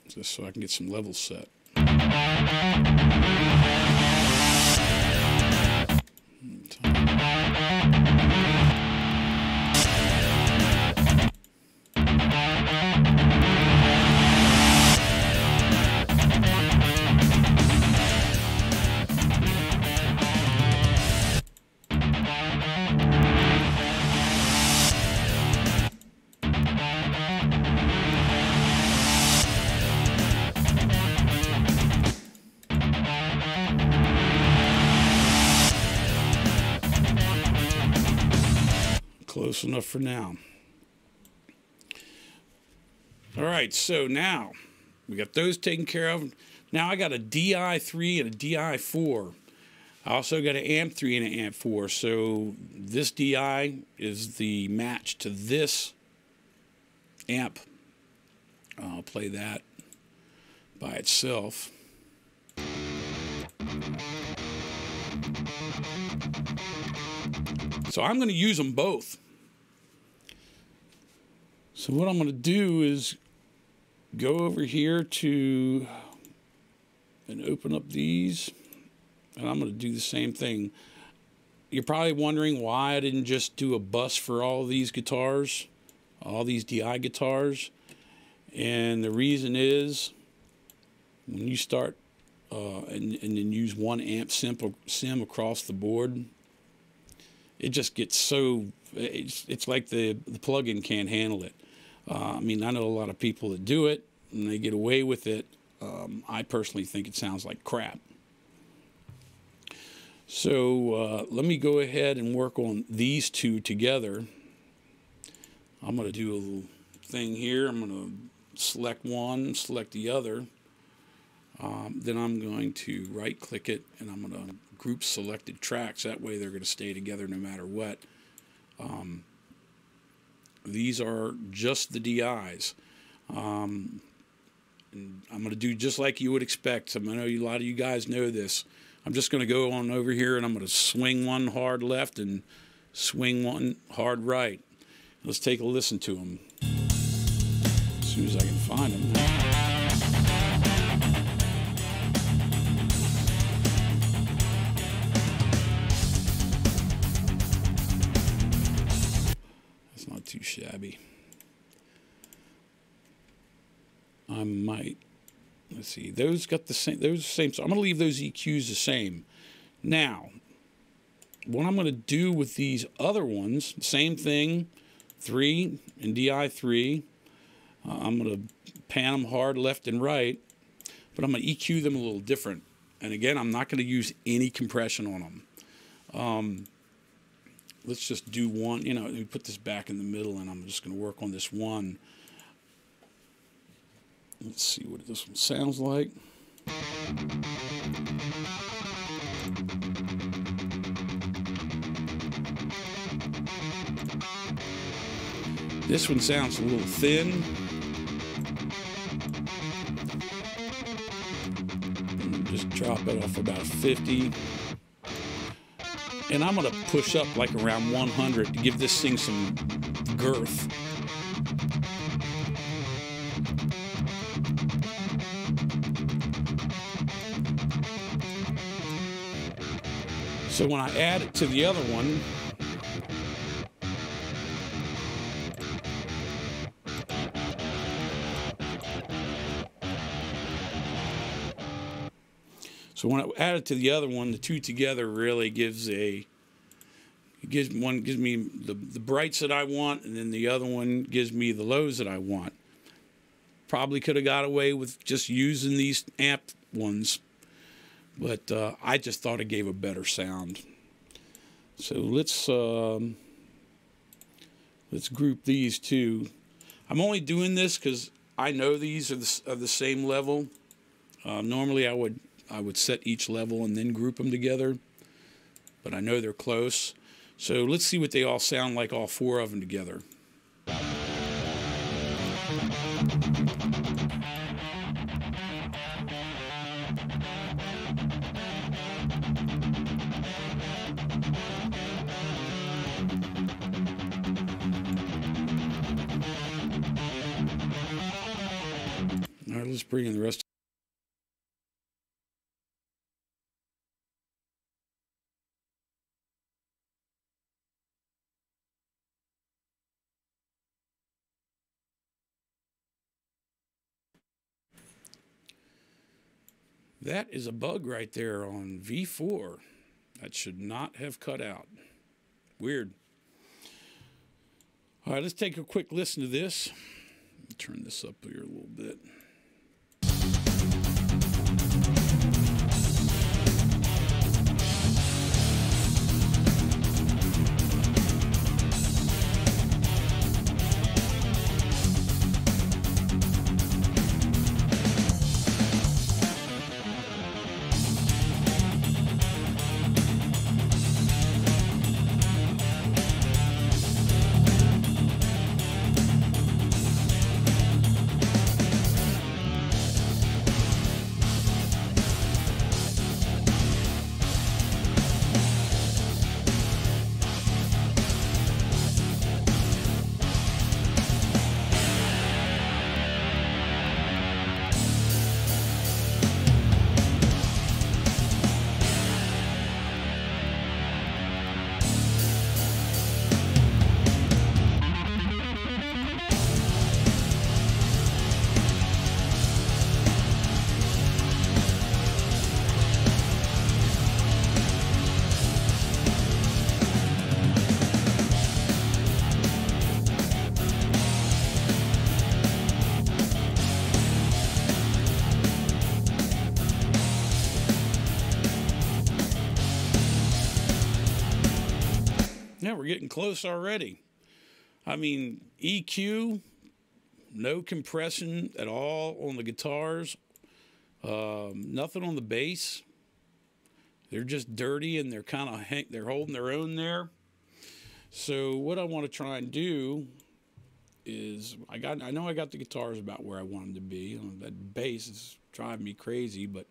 Just so I can get some levels set. Close enough for now. All right, so now we got those taken care of. Now I got a DI3 and a DI4. I also got an amp 3 and an amp 4. So this DI is the match to this amp. I'll play that by itself. So I'm going to use them both. So what I'm going to do is go over here to and open up these. and I'm going to do the same thing. You're probably wondering why I didn't just do a bus for all these guitars, all these DI guitars. And the reason is, when you start and then use one amp sim across the board, it just gets so, it's like the plug-in can't handle it. I mean, I know a lot of people that do it and they get away with it. I personally think it sounds like crap. So let me go ahead and work on these two together. I'm going to do a little thing here. I'm going to select one, select the other. Then I'm going to right click it and I'm going to group selected tracks. That way they're going to stay together no matter what. These are just the DIs. And I'm going to do just like you would expect. I know a lot of you guys know this. I'm just going to go on over here and I'm going to swing one hard left and swing one hard right. Let's take a listen to them as soon as I can find them. That's not too shabby. I might, let's see, those got the same, those are the same, so I'm going to leave those EQs the same. Now, what I'm going to do with these other ones, same thing, 3 and DI3. I'm going to pan them hard left and right, but I'm going to EQ them a little different. And again, I'm not going to use any compression on them. Let's just do one, you know, let me put this back in the middle and I'm just going to work on this one. Let's see what this one sounds like. This one sounds a little thin. Just drop it off about 50. And I'm going to push up like around 100 to give this thing some girth. So when I add it to the other one, the two together really gives a, one gives me the brights that I want, and then the other one gives me the lows that I want. Probably could have got away with just using these amp ones, but I just thought it gave a better sound. So let's group these two. I'm only doing this because I know these are the same level. Normally I would set each level and then group them together, but I know they're close. So let's see what they all sound like, all 4 of them together. All right, let's bring in the rest. That is a bug right there on V4. That should not have cut out. Weird. All right, let's take a quick listen to this. Turn this up here a little bit. Yeah, we're getting close already. I mean, EQ, no compression at all on the guitars, nothing on the bass. They're just dirty and they're kind of they're holding their own there. So what I want to try and do is I know I got the guitars about where I want them to be. That bass is driving me crazy, but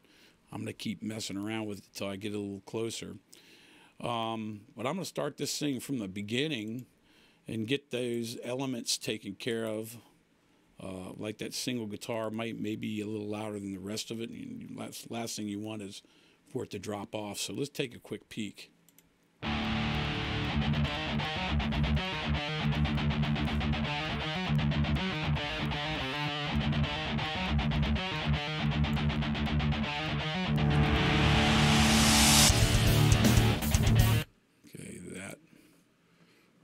I'm going to keep messing around with it until I get a little closer. But I'm going to start this thing from the beginning and get those elements taken care of. Like that single guitar may be a little louder than the rest of it. And last thing you want is for it to drop off. So let's take a quick peek. Okay, that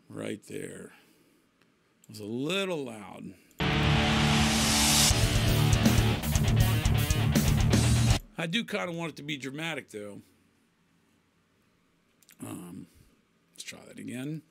right there was a little loud. I do kind of want it to be dramatic, though. Let's try that again.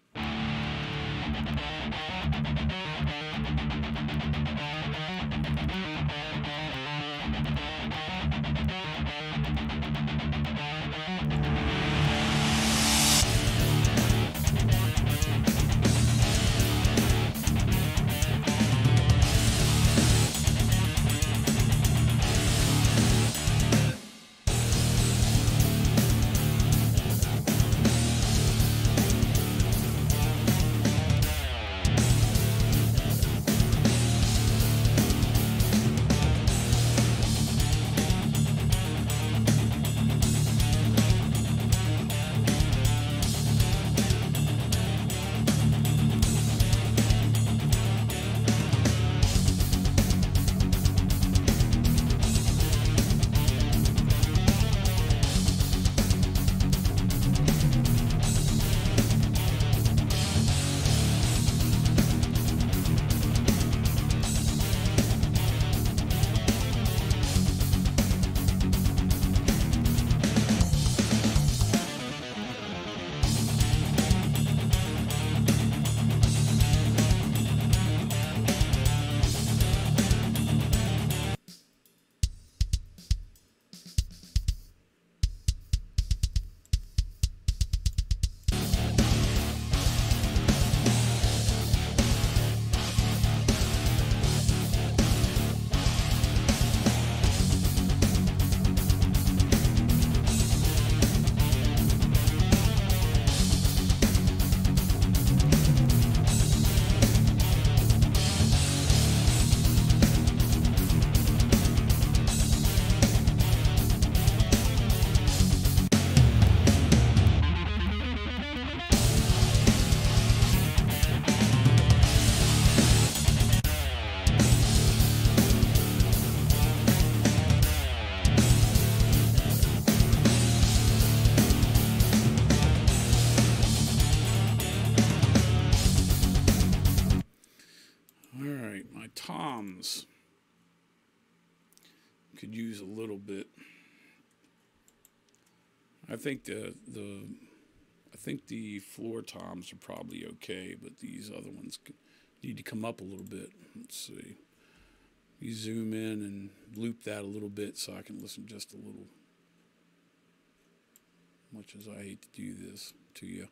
Toms could use a little bit. I think the floor toms are probably okay, but these other ones need to come up a little bit. Let's see. You zoom in and loop that a little bit so I can listen just a little. Much as I hate to do this to you.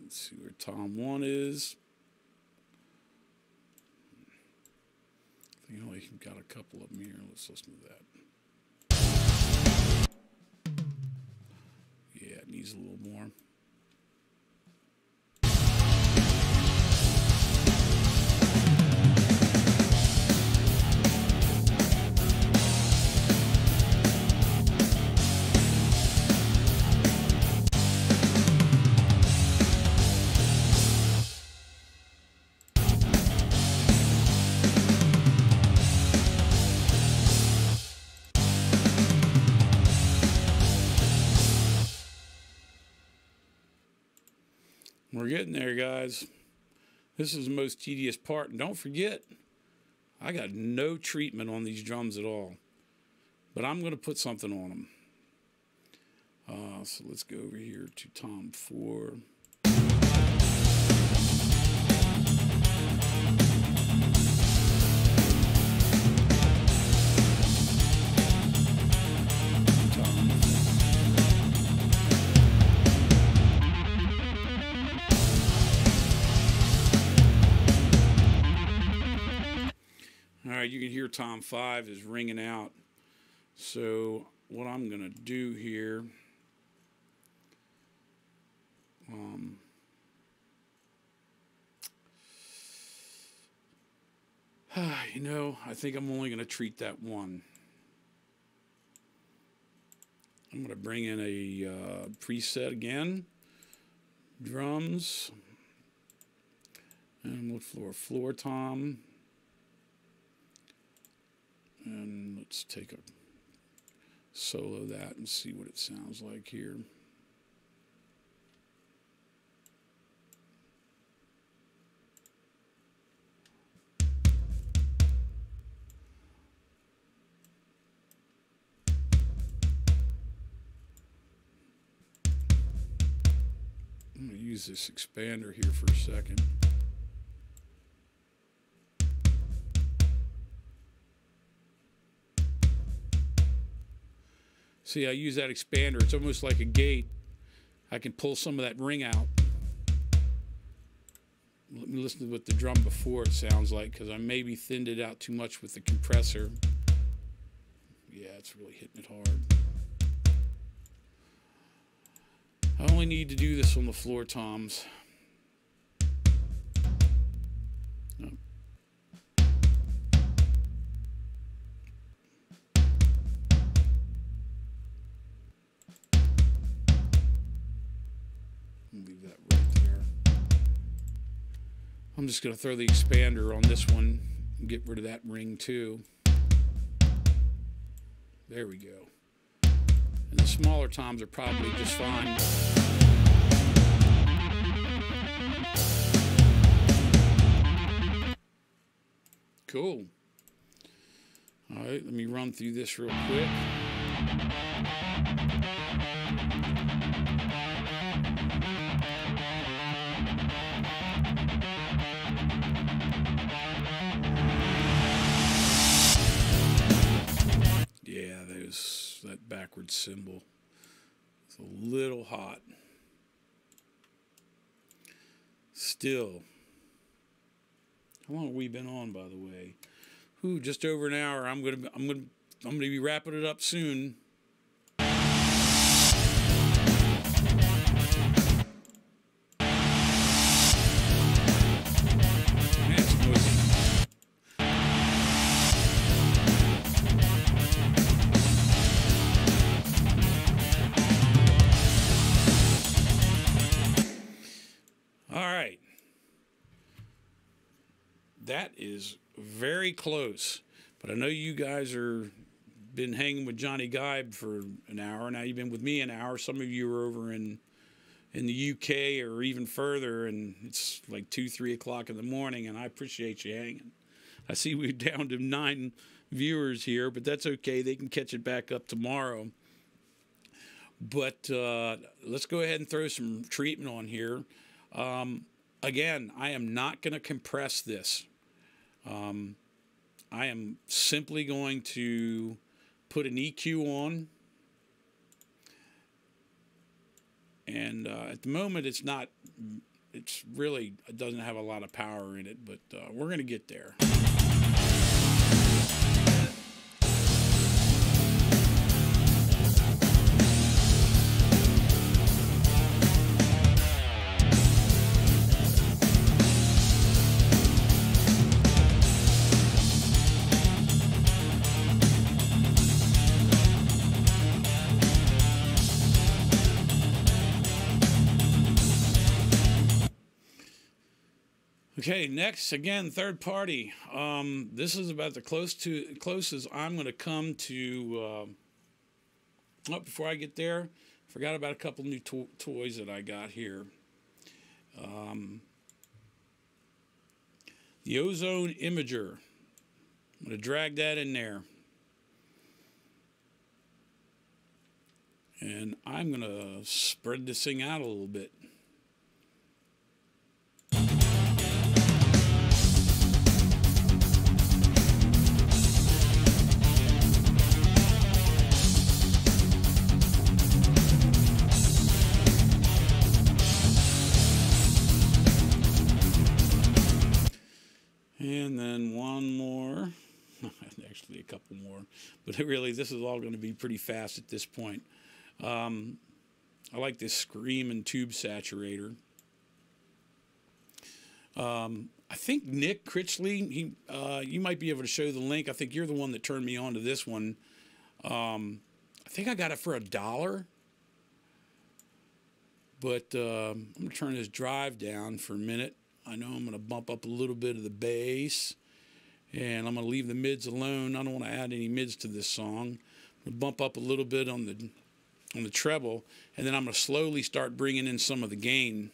Let's see where Tom 1 is. I think I only got a couple of them here. Let's listen to that. Yeah, it needs a little more. We're getting there, guys. This is the most tedious part. And don't forget, I got no treatment on these drums at all. But I'm going to put something on them. So let's go over here to Tom 4. All right, you can hear Tom 5 is ringing out. So what I'm going to do here, you know, I think I'm only going to treat that one. I'm going to bring in a preset again, drums, and look for floor tom. And let's take a solo that and see what it sounds like here. I'm going to use this expander here for a second. See, I use that expander. It's almost like a gate. I can pull some of that ring out. Let me listen to what the drum before it sounds like, because I maybe thinned it out too much with the compressor. Yeah, it's really hitting it hard. I only need to do this on the floor toms. No. Leave that right there. I'm just going to throw the expander on this one and get rid of that ring too. There we go. And the smaller toms are probably just fine. Cool. All right, let me run through this real quick. Yeah, that backwards cymbal. It's a little hot. Still. How long have we been on, by the way? Ooh, just over an hour. I'm gonna be wrapping it up soon. That is very close, but I know you guys are been hanging with Johnny Gibe for an hour. Now you've been with me an hour. Some of you are over in the UK or even further, and it's like 2, 3 o'clock in the morning, and I appreciate you hanging. I see we're down to 9 viewers here, but that's okay. They can catch it back up tomorrow. But let's go ahead and throw some treatment on here. Again, I am not going to compress this. I am simply going to put an EQ on, and at the moment it doesn't have a lot of power in it, but we're going to get there. Okay, next, again, third party. This is about the closest I'm going to come to. Before I get there, I forgot about a couple new toys that I got here. The Ozone Imager. I'm going to drag that in there. And I'm going to spread this thing out a little bit. And then one more, actually a couple more, but really this is all going to be pretty fast at this point. I like this Scream and Tube Saturator. I think Nick Critchley, you might be able to show the link. I think you're the one that turned me on to this one. I think I got it for $1. But I'm going to turn this drive down for a minute. I know I'm going to bump up a little bit of the bass, and I'm going to leave the mids alone. I don't want to add any mids to this song. I'm going to bump up a little bit on the treble, and then I'm going to slowly start bringing in some of the gain.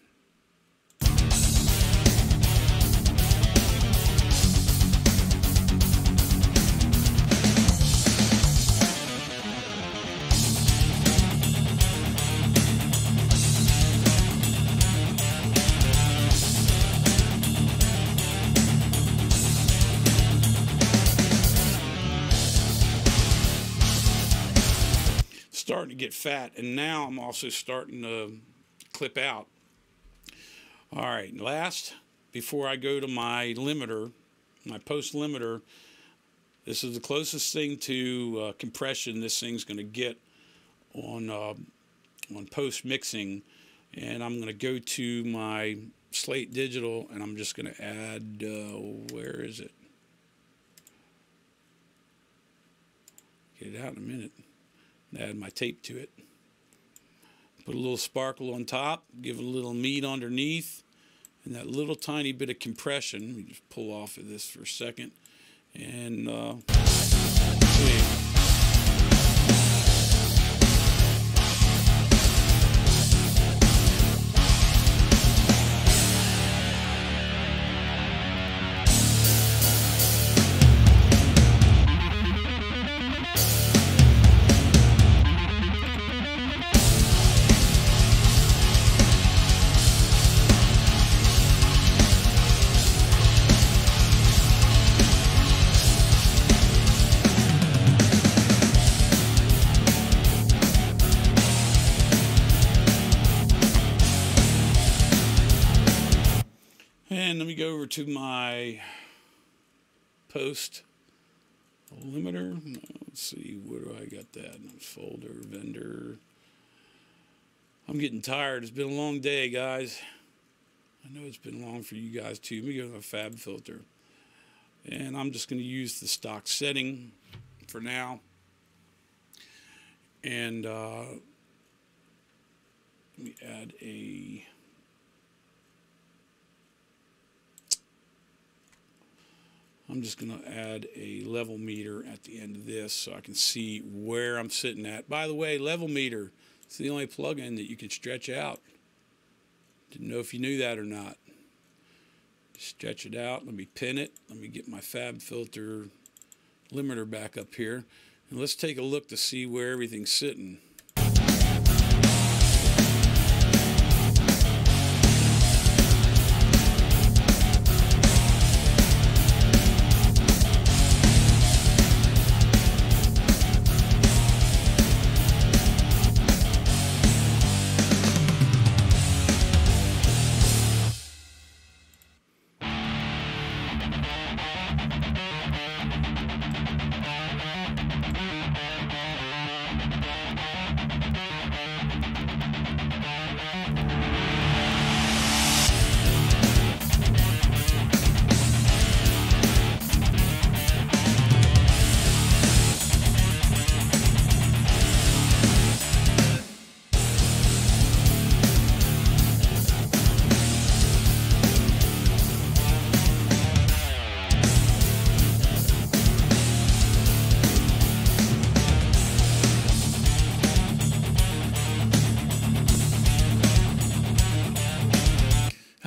Starting to get fat, and now I'm also starting to clip out. All right, last, before I go to my limiter, my post limiter, this is the closest thing to compression this thing's going to get on post mixing, and I'm going to go to my Slate Digital, and I'm just going to add, where is it? Get it out in a minute. Add my tape to it. Put a little sparkle on top, give it a little meat underneath, and that little tiny bit of compression. Let me just pull off of this for a second. And let me go over to my post limiter. Let's see, where do I got that? Folder, vendor. I'm getting tired. It's been a long day, guys. I know it's been long for you guys too. Let me go to my fab filter. And I'm just going to use the stock setting for now. And let me add a... I'm just going to add a level meter at the end of this so I can see where I'm sitting at. By the way, level meter, it's the only plug-in that you can stretch out. Didn't know if you knew that or not. Stretch it out. Let me pin it. Let me get my fab filter limiter back up here. And let's take a look to see where everything's sitting.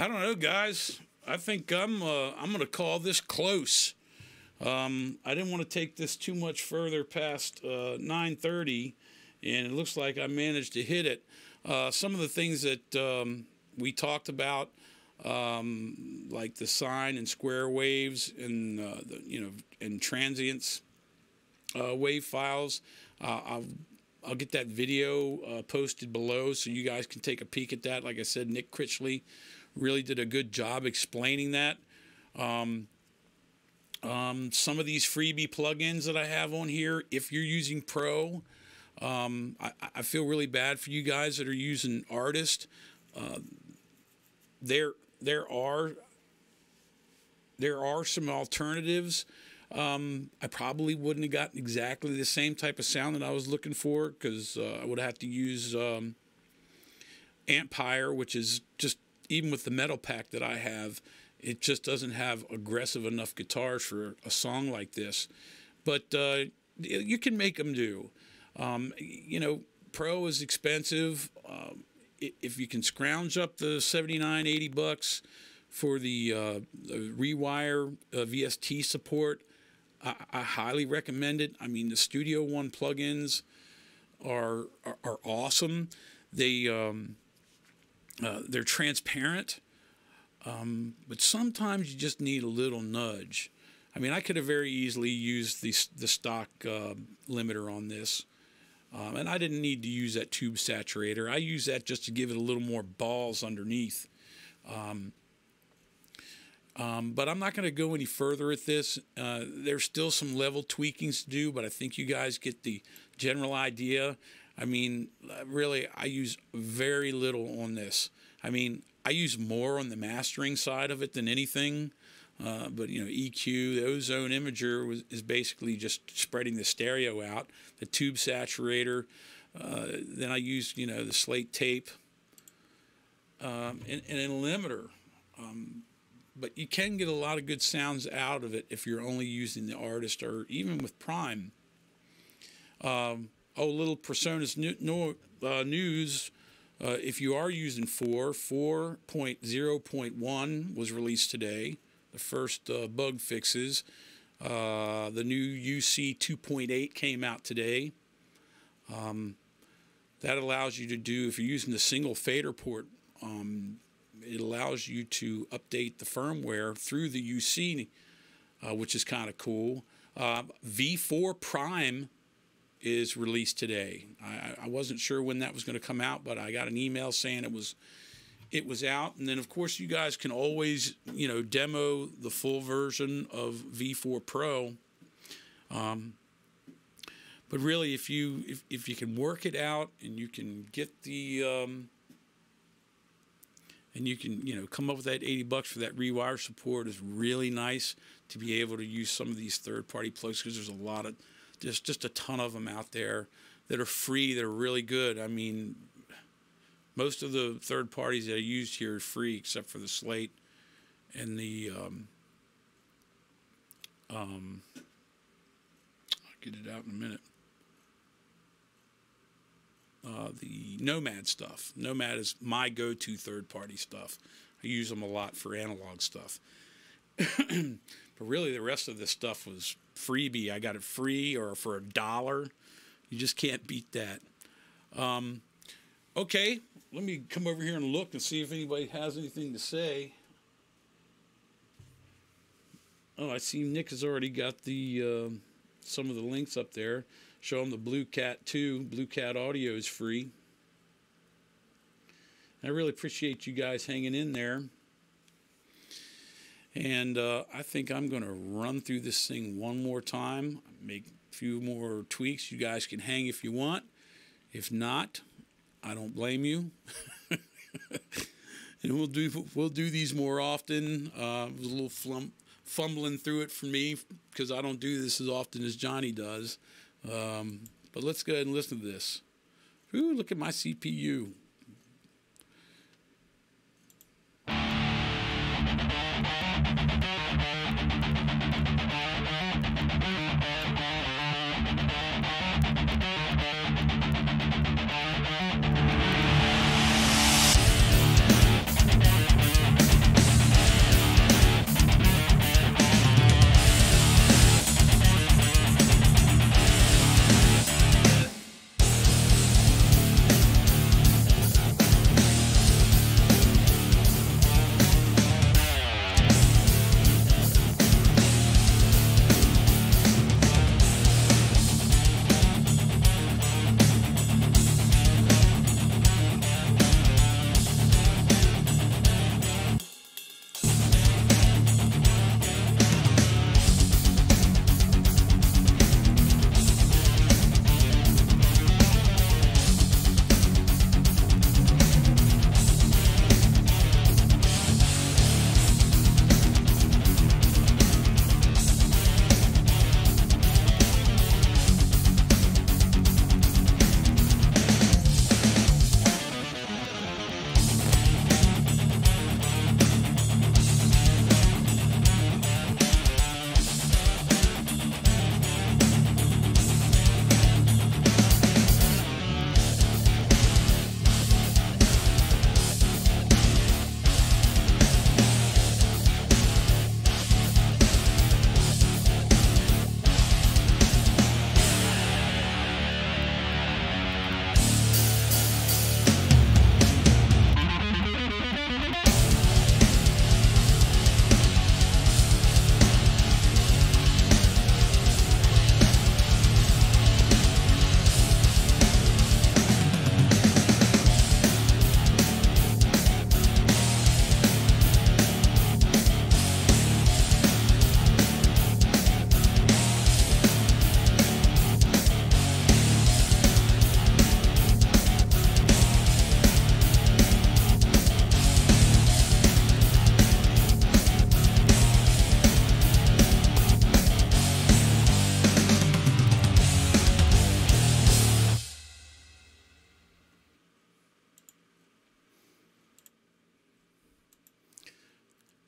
I don't know, guys. I think I'm going to call this close. I didn't want to take this too much further past 9:30, and it looks like I managed to hit it. Some of the things that we talked about, like the sine and square waves and and transients wave files. I'll get that video posted below so you guys can take a peek at that. Like I said, Nick Critchley really did a good job explaining that. Some of these freebie plugins that I have on here, if you're using Pro, I feel really bad for you guys that are using Artist. There are some alternatives. I probably wouldn't have gotten exactly the same type of sound that I was looking for, because I would have to use Empire, which is just, even with the metal pack that I have, it just doesn't have aggressive enough guitars for a song like this. But you can make them do. Pro is expensive. If you can scrounge up the $79, $80 for the Rewire VST support, I highly recommend it. I mean, the Studio One plugins are awesome. They're transparent, but sometimes you just need a little nudge. I mean, I could have very easily used the stock limiter on this, and I didn't need to use that tube saturator. I use that just to give it a little more balls underneath. But I'm not going to go any further at this. There's still some level tweakings to do, but I think you guys get the general idea. I mean, really, I use very little on this. I mean, I use more on the mastering side of it than anything. But, EQ, the Ozone Imager is basically just spreading the stereo out. The tube saturator, then I use, the slate tape, and a limiter. But you can get a lot of good sounds out of it if you're only using the Artist, or even with Prime. Little Personas news. If you are using 4.0.1 was released today. The first bug fixes. The new UC 2.8 came out today. That allows you to do, if you're using the single fader port, it allows you to update the firmware through the UC, which is kind of cool. V4 Prime is released today. I wasn't sure when that was going to come out, but I got an email saying it was out. And then, of course, you guys can always, demo the full version of V4 Pro. But really, if you can work it out and you can get the and you can come up with that $80 for that Rewire support, is really nice to be able to use some of these third-party plugs, because there's just a ton of them out there that are free, that are really good. I mean, most of the third parties that I used here are free, except for the Slate and the I'll get it out in a minute. The Nomad stuff. Nomad is my go-to third-party stuff. I use them a lot for analog stuff. But really, the rest of this stuff was freebie. I got it free or for $1. You just can't beat that. Okay, let me come over here and look and see if anybody has anything to say. Oh, I see Nick has already got the some of the links up there. Show them the Blue Cat 2. Blue Cat audio is free. I really appreciate you guys hanging in there. And I think I'm going to run through this thing one more time, make a few more tweaks. You guys can hang if you want. If not, I don't blame you. And we'll do these more often. It was a little fumbling through it for me, because I don't do this as often as Johnny does. But let's go ahead and listen to this. Ooh, look at my CPU.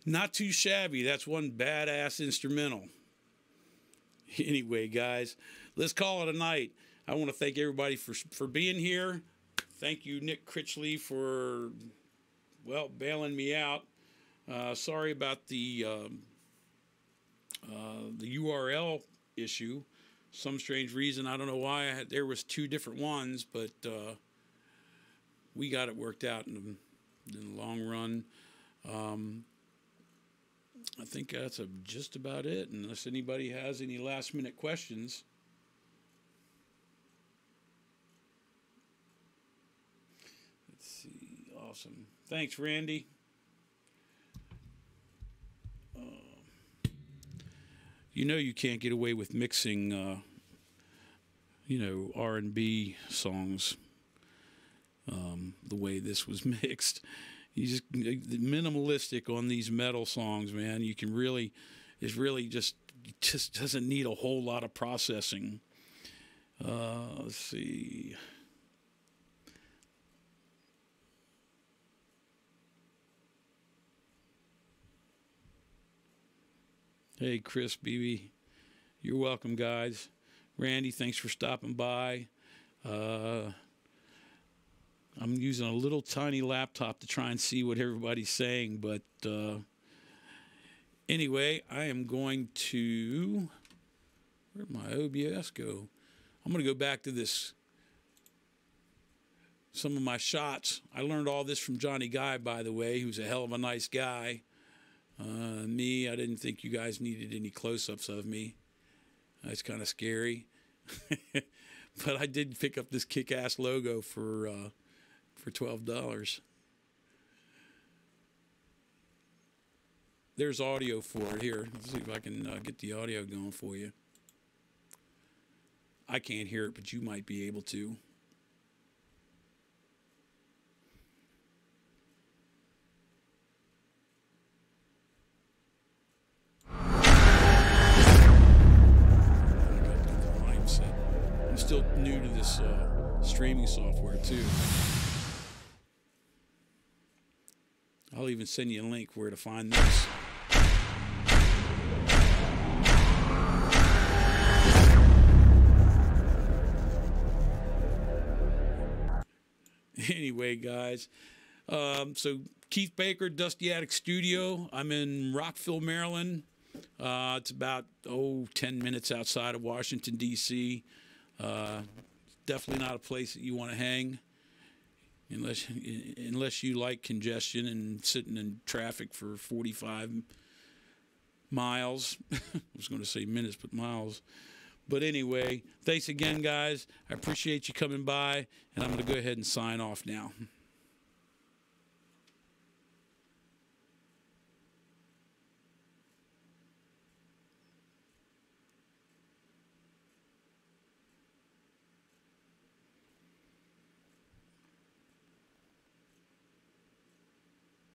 Not too shabby. That's one badass instrumental. Anyway, guys, let's call it a night. I want to thank everybody for being here. Thank you, Nick Critchley, for, well, bailing me out. Sorry about the URL issue. Some strange reason, I don't know why. There was 2 different ones, but we got it worked out in the long run. I think that's just about it, unless anybody has any last-minute questions. Let's see. Awesome. Thanks, Randy. You know you can't get away with mixing, you know, R&B songs the way this was mixed. You just minimalistic on these metal songs, man. You can really, it's really just doesn't need a whole lot of processing. Let's see. Hey, Chris, BB. You're welcome, guys. Randy, thanks for stopping by. I'm using a little tiny laptop to try and see what everybody's saying, but anyway, I am going to, where'd my OBS go? I'm going to go back to this, some of my shots. I learned all this from Johnny Guy, by the way, who's a hell of a nice guy. Me, I didn't think you guys needed any close-ups of me. That's kind of scary. But I did pick up this kick-ass logo for $12. There's audio for it here. Let's see if I can get the audio going for you. I can't hear it, but you might be able to. I'm still new to this streaming software too. I'll even send you a link where to find this. Anyway, guys, so Keith Baker, Dusty Attic Studio. I'm in Rockville, Maryland. It's about 10 minutes outside of Washington, D.C. Definitely not a place that you want to hang unless you like congestion and sitting in traffic for 45 miles. I was going to say minutes, but miles. But anyway, thanks again, guys. I appreciate you coming by, and I'm going to go ahead and sign off now.